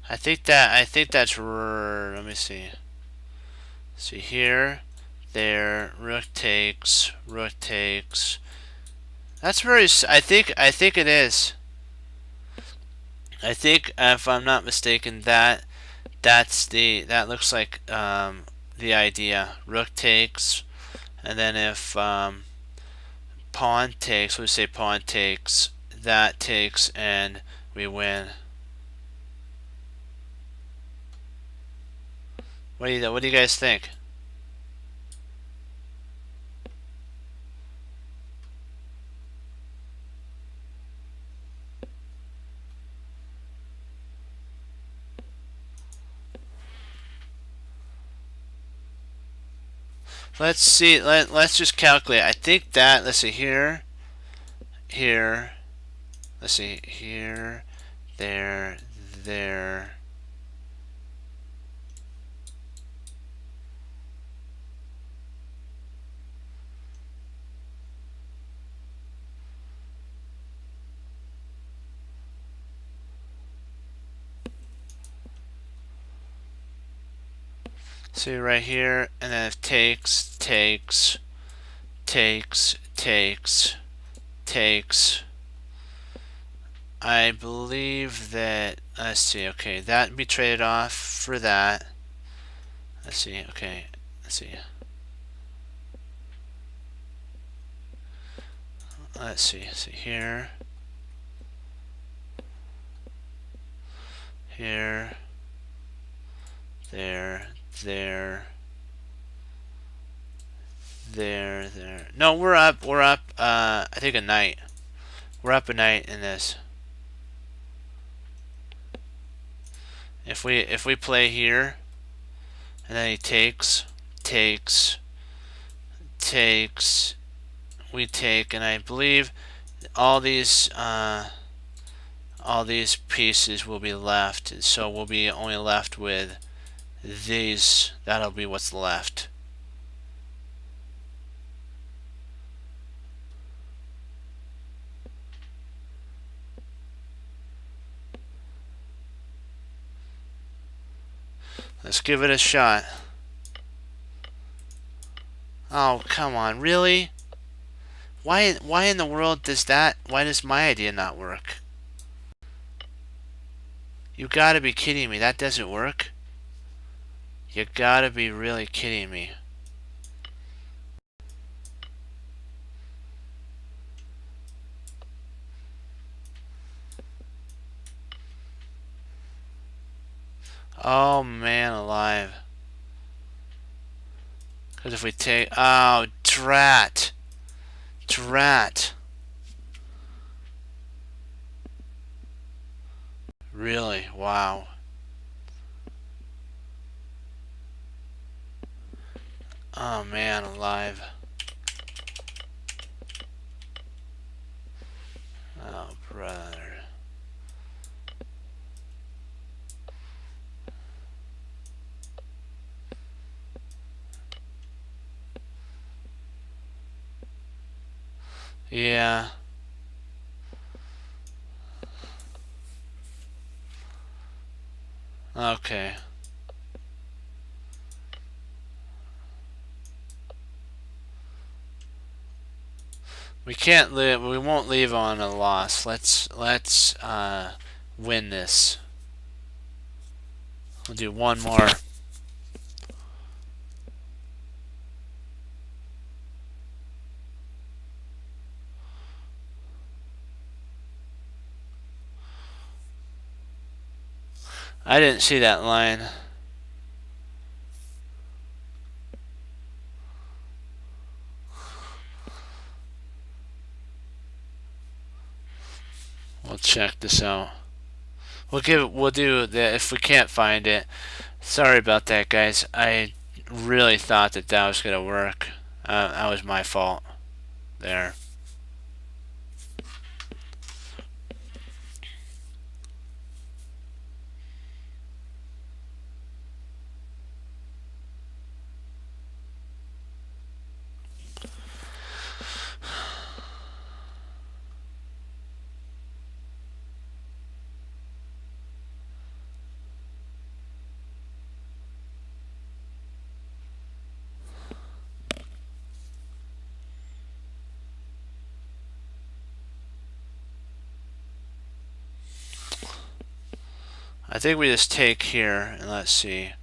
I think that's let me see. See here, there, rook takes, rook takes. That's very. I think it is. I think if I'm not mistaken, that looks like the idea. Rook takes, and then if pawn takes, let's say pawn takes, that takes, and we win. What do you guys think? Let's see. Let's just calculate. I think that. Let's see here, here. Let's see here, there, there. See right here, and then it takes, takes, takes, takes, takes. I believe that, let's see, okay, that would be traded off for that. Let's see, okay, let's see. Let's see here. Here. There, there. There. No, we're up, I think a knight. We're up a knight in this. If we play here, and then he takes, takes, takes, we take, and I believe all these pieces will be left, so we'll be only left with these. That'll be what's left. Let's give it a shot. Oh, come on, really? Why in the world why does my idea not work? You gotta be kidding me, that doesn't work? You gotta be really kidding me. Oh man alive. Because if we take, oh drat. Drat. Really? Wow. Oh man alive. Oh brother. Yeah. Okay. We can't live. We won't leave on a loss. Let's win this. We'll do one more. I didn't see that line. We'll check this out. We'll do that if we can't find it. Sorry about that, guys. I really thought that was gonna work. That was my fault there. I think we just take here and let's see.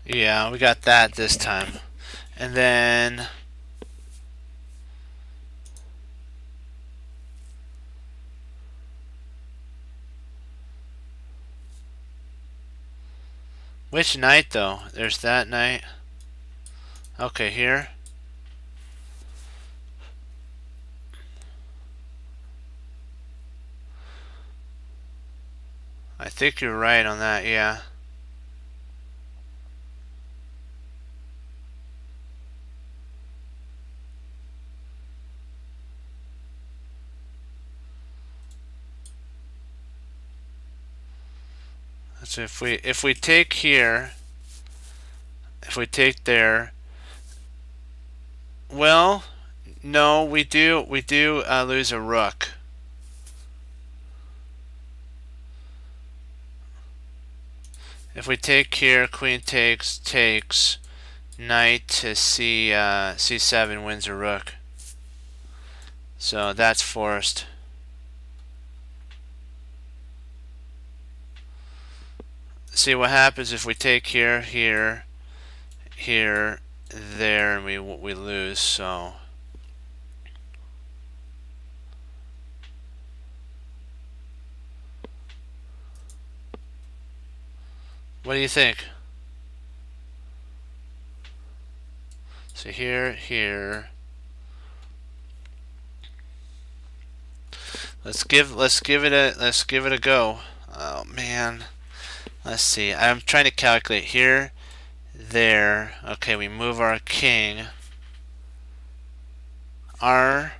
Yeah, we got that this time. And then which knight though? There's that knight. Okay, here. I think you're right on that, yeah. So if we take here, if we take there, well, no, we do lose a rook. If we take here, queen takes, knight to c7 wins a rook. So that's forced. See what happens if we take here, here, here, there, and we lose. So what do you think? So here, here. Let's give it a go. Oh man. Let's see. I'm trying to calculate here, there. Okay, we move our king. R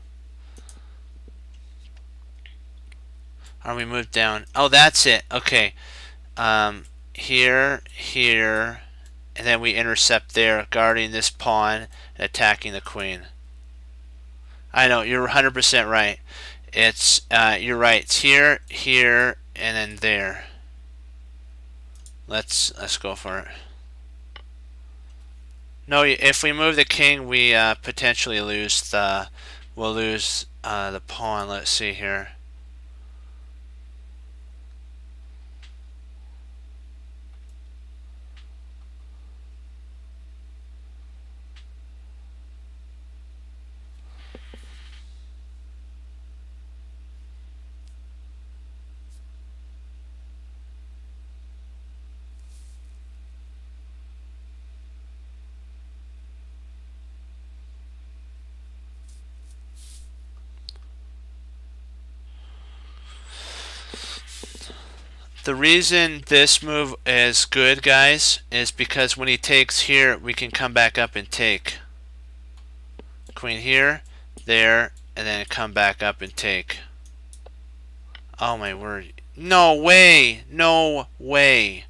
we move down. Oh, that's it. Okay. Here, here, and then we intercept there, guarding this pawn and attacking the queen. I know, you're 100% right. It's you're right. It's here, here, and then there. Let's go for it. No, if we move the king, we potentially lose the the pawn. Let's see here. The reason this move is good, guys, is because when he takes here, we can come back up and take. Queen here, there, and then come back up and take. Oh my word. No way! No way!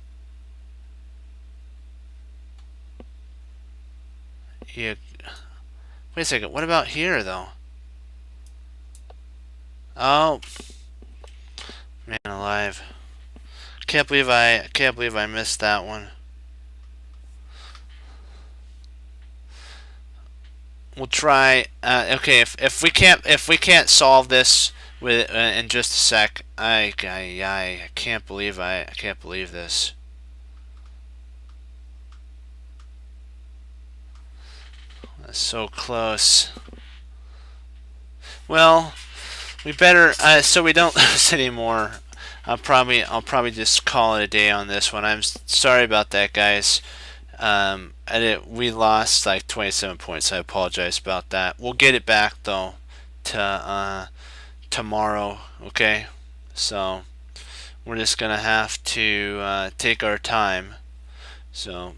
Yeah. Wait a second, what about here, though? Oh. Man alive. Can't believe I missed that one. We'll try. Okay, if we can't solve this with in just a sec, I can't believe I can't believe this. That's so close. Well, we better so we don't lose anymore. I'll probably just call it a day on this one. I'm sorry about that, guys. We lost like 27 points. I apologize about that. We'll get it back though to tomorrow. Okay, so we're just gonna have to take our time. So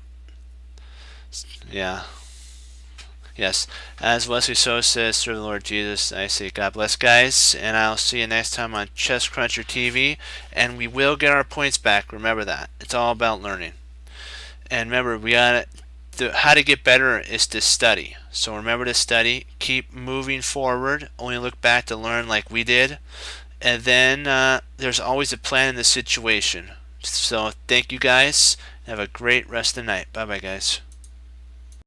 yeah. Yes, as Wesley So says, serve the Lord Jesus. I say God bless, guys, and I'll see you next time on Chess Cruncher TV, and we will get our points back. Remember that. It's all about learning. And remember, we got how to get better is to study. So remember to study. Keep moving forward. Only look back to learn like we did. And then there's always a plan in the situation. So thank you guys. Have a great rest of the night. Bye bye, guys.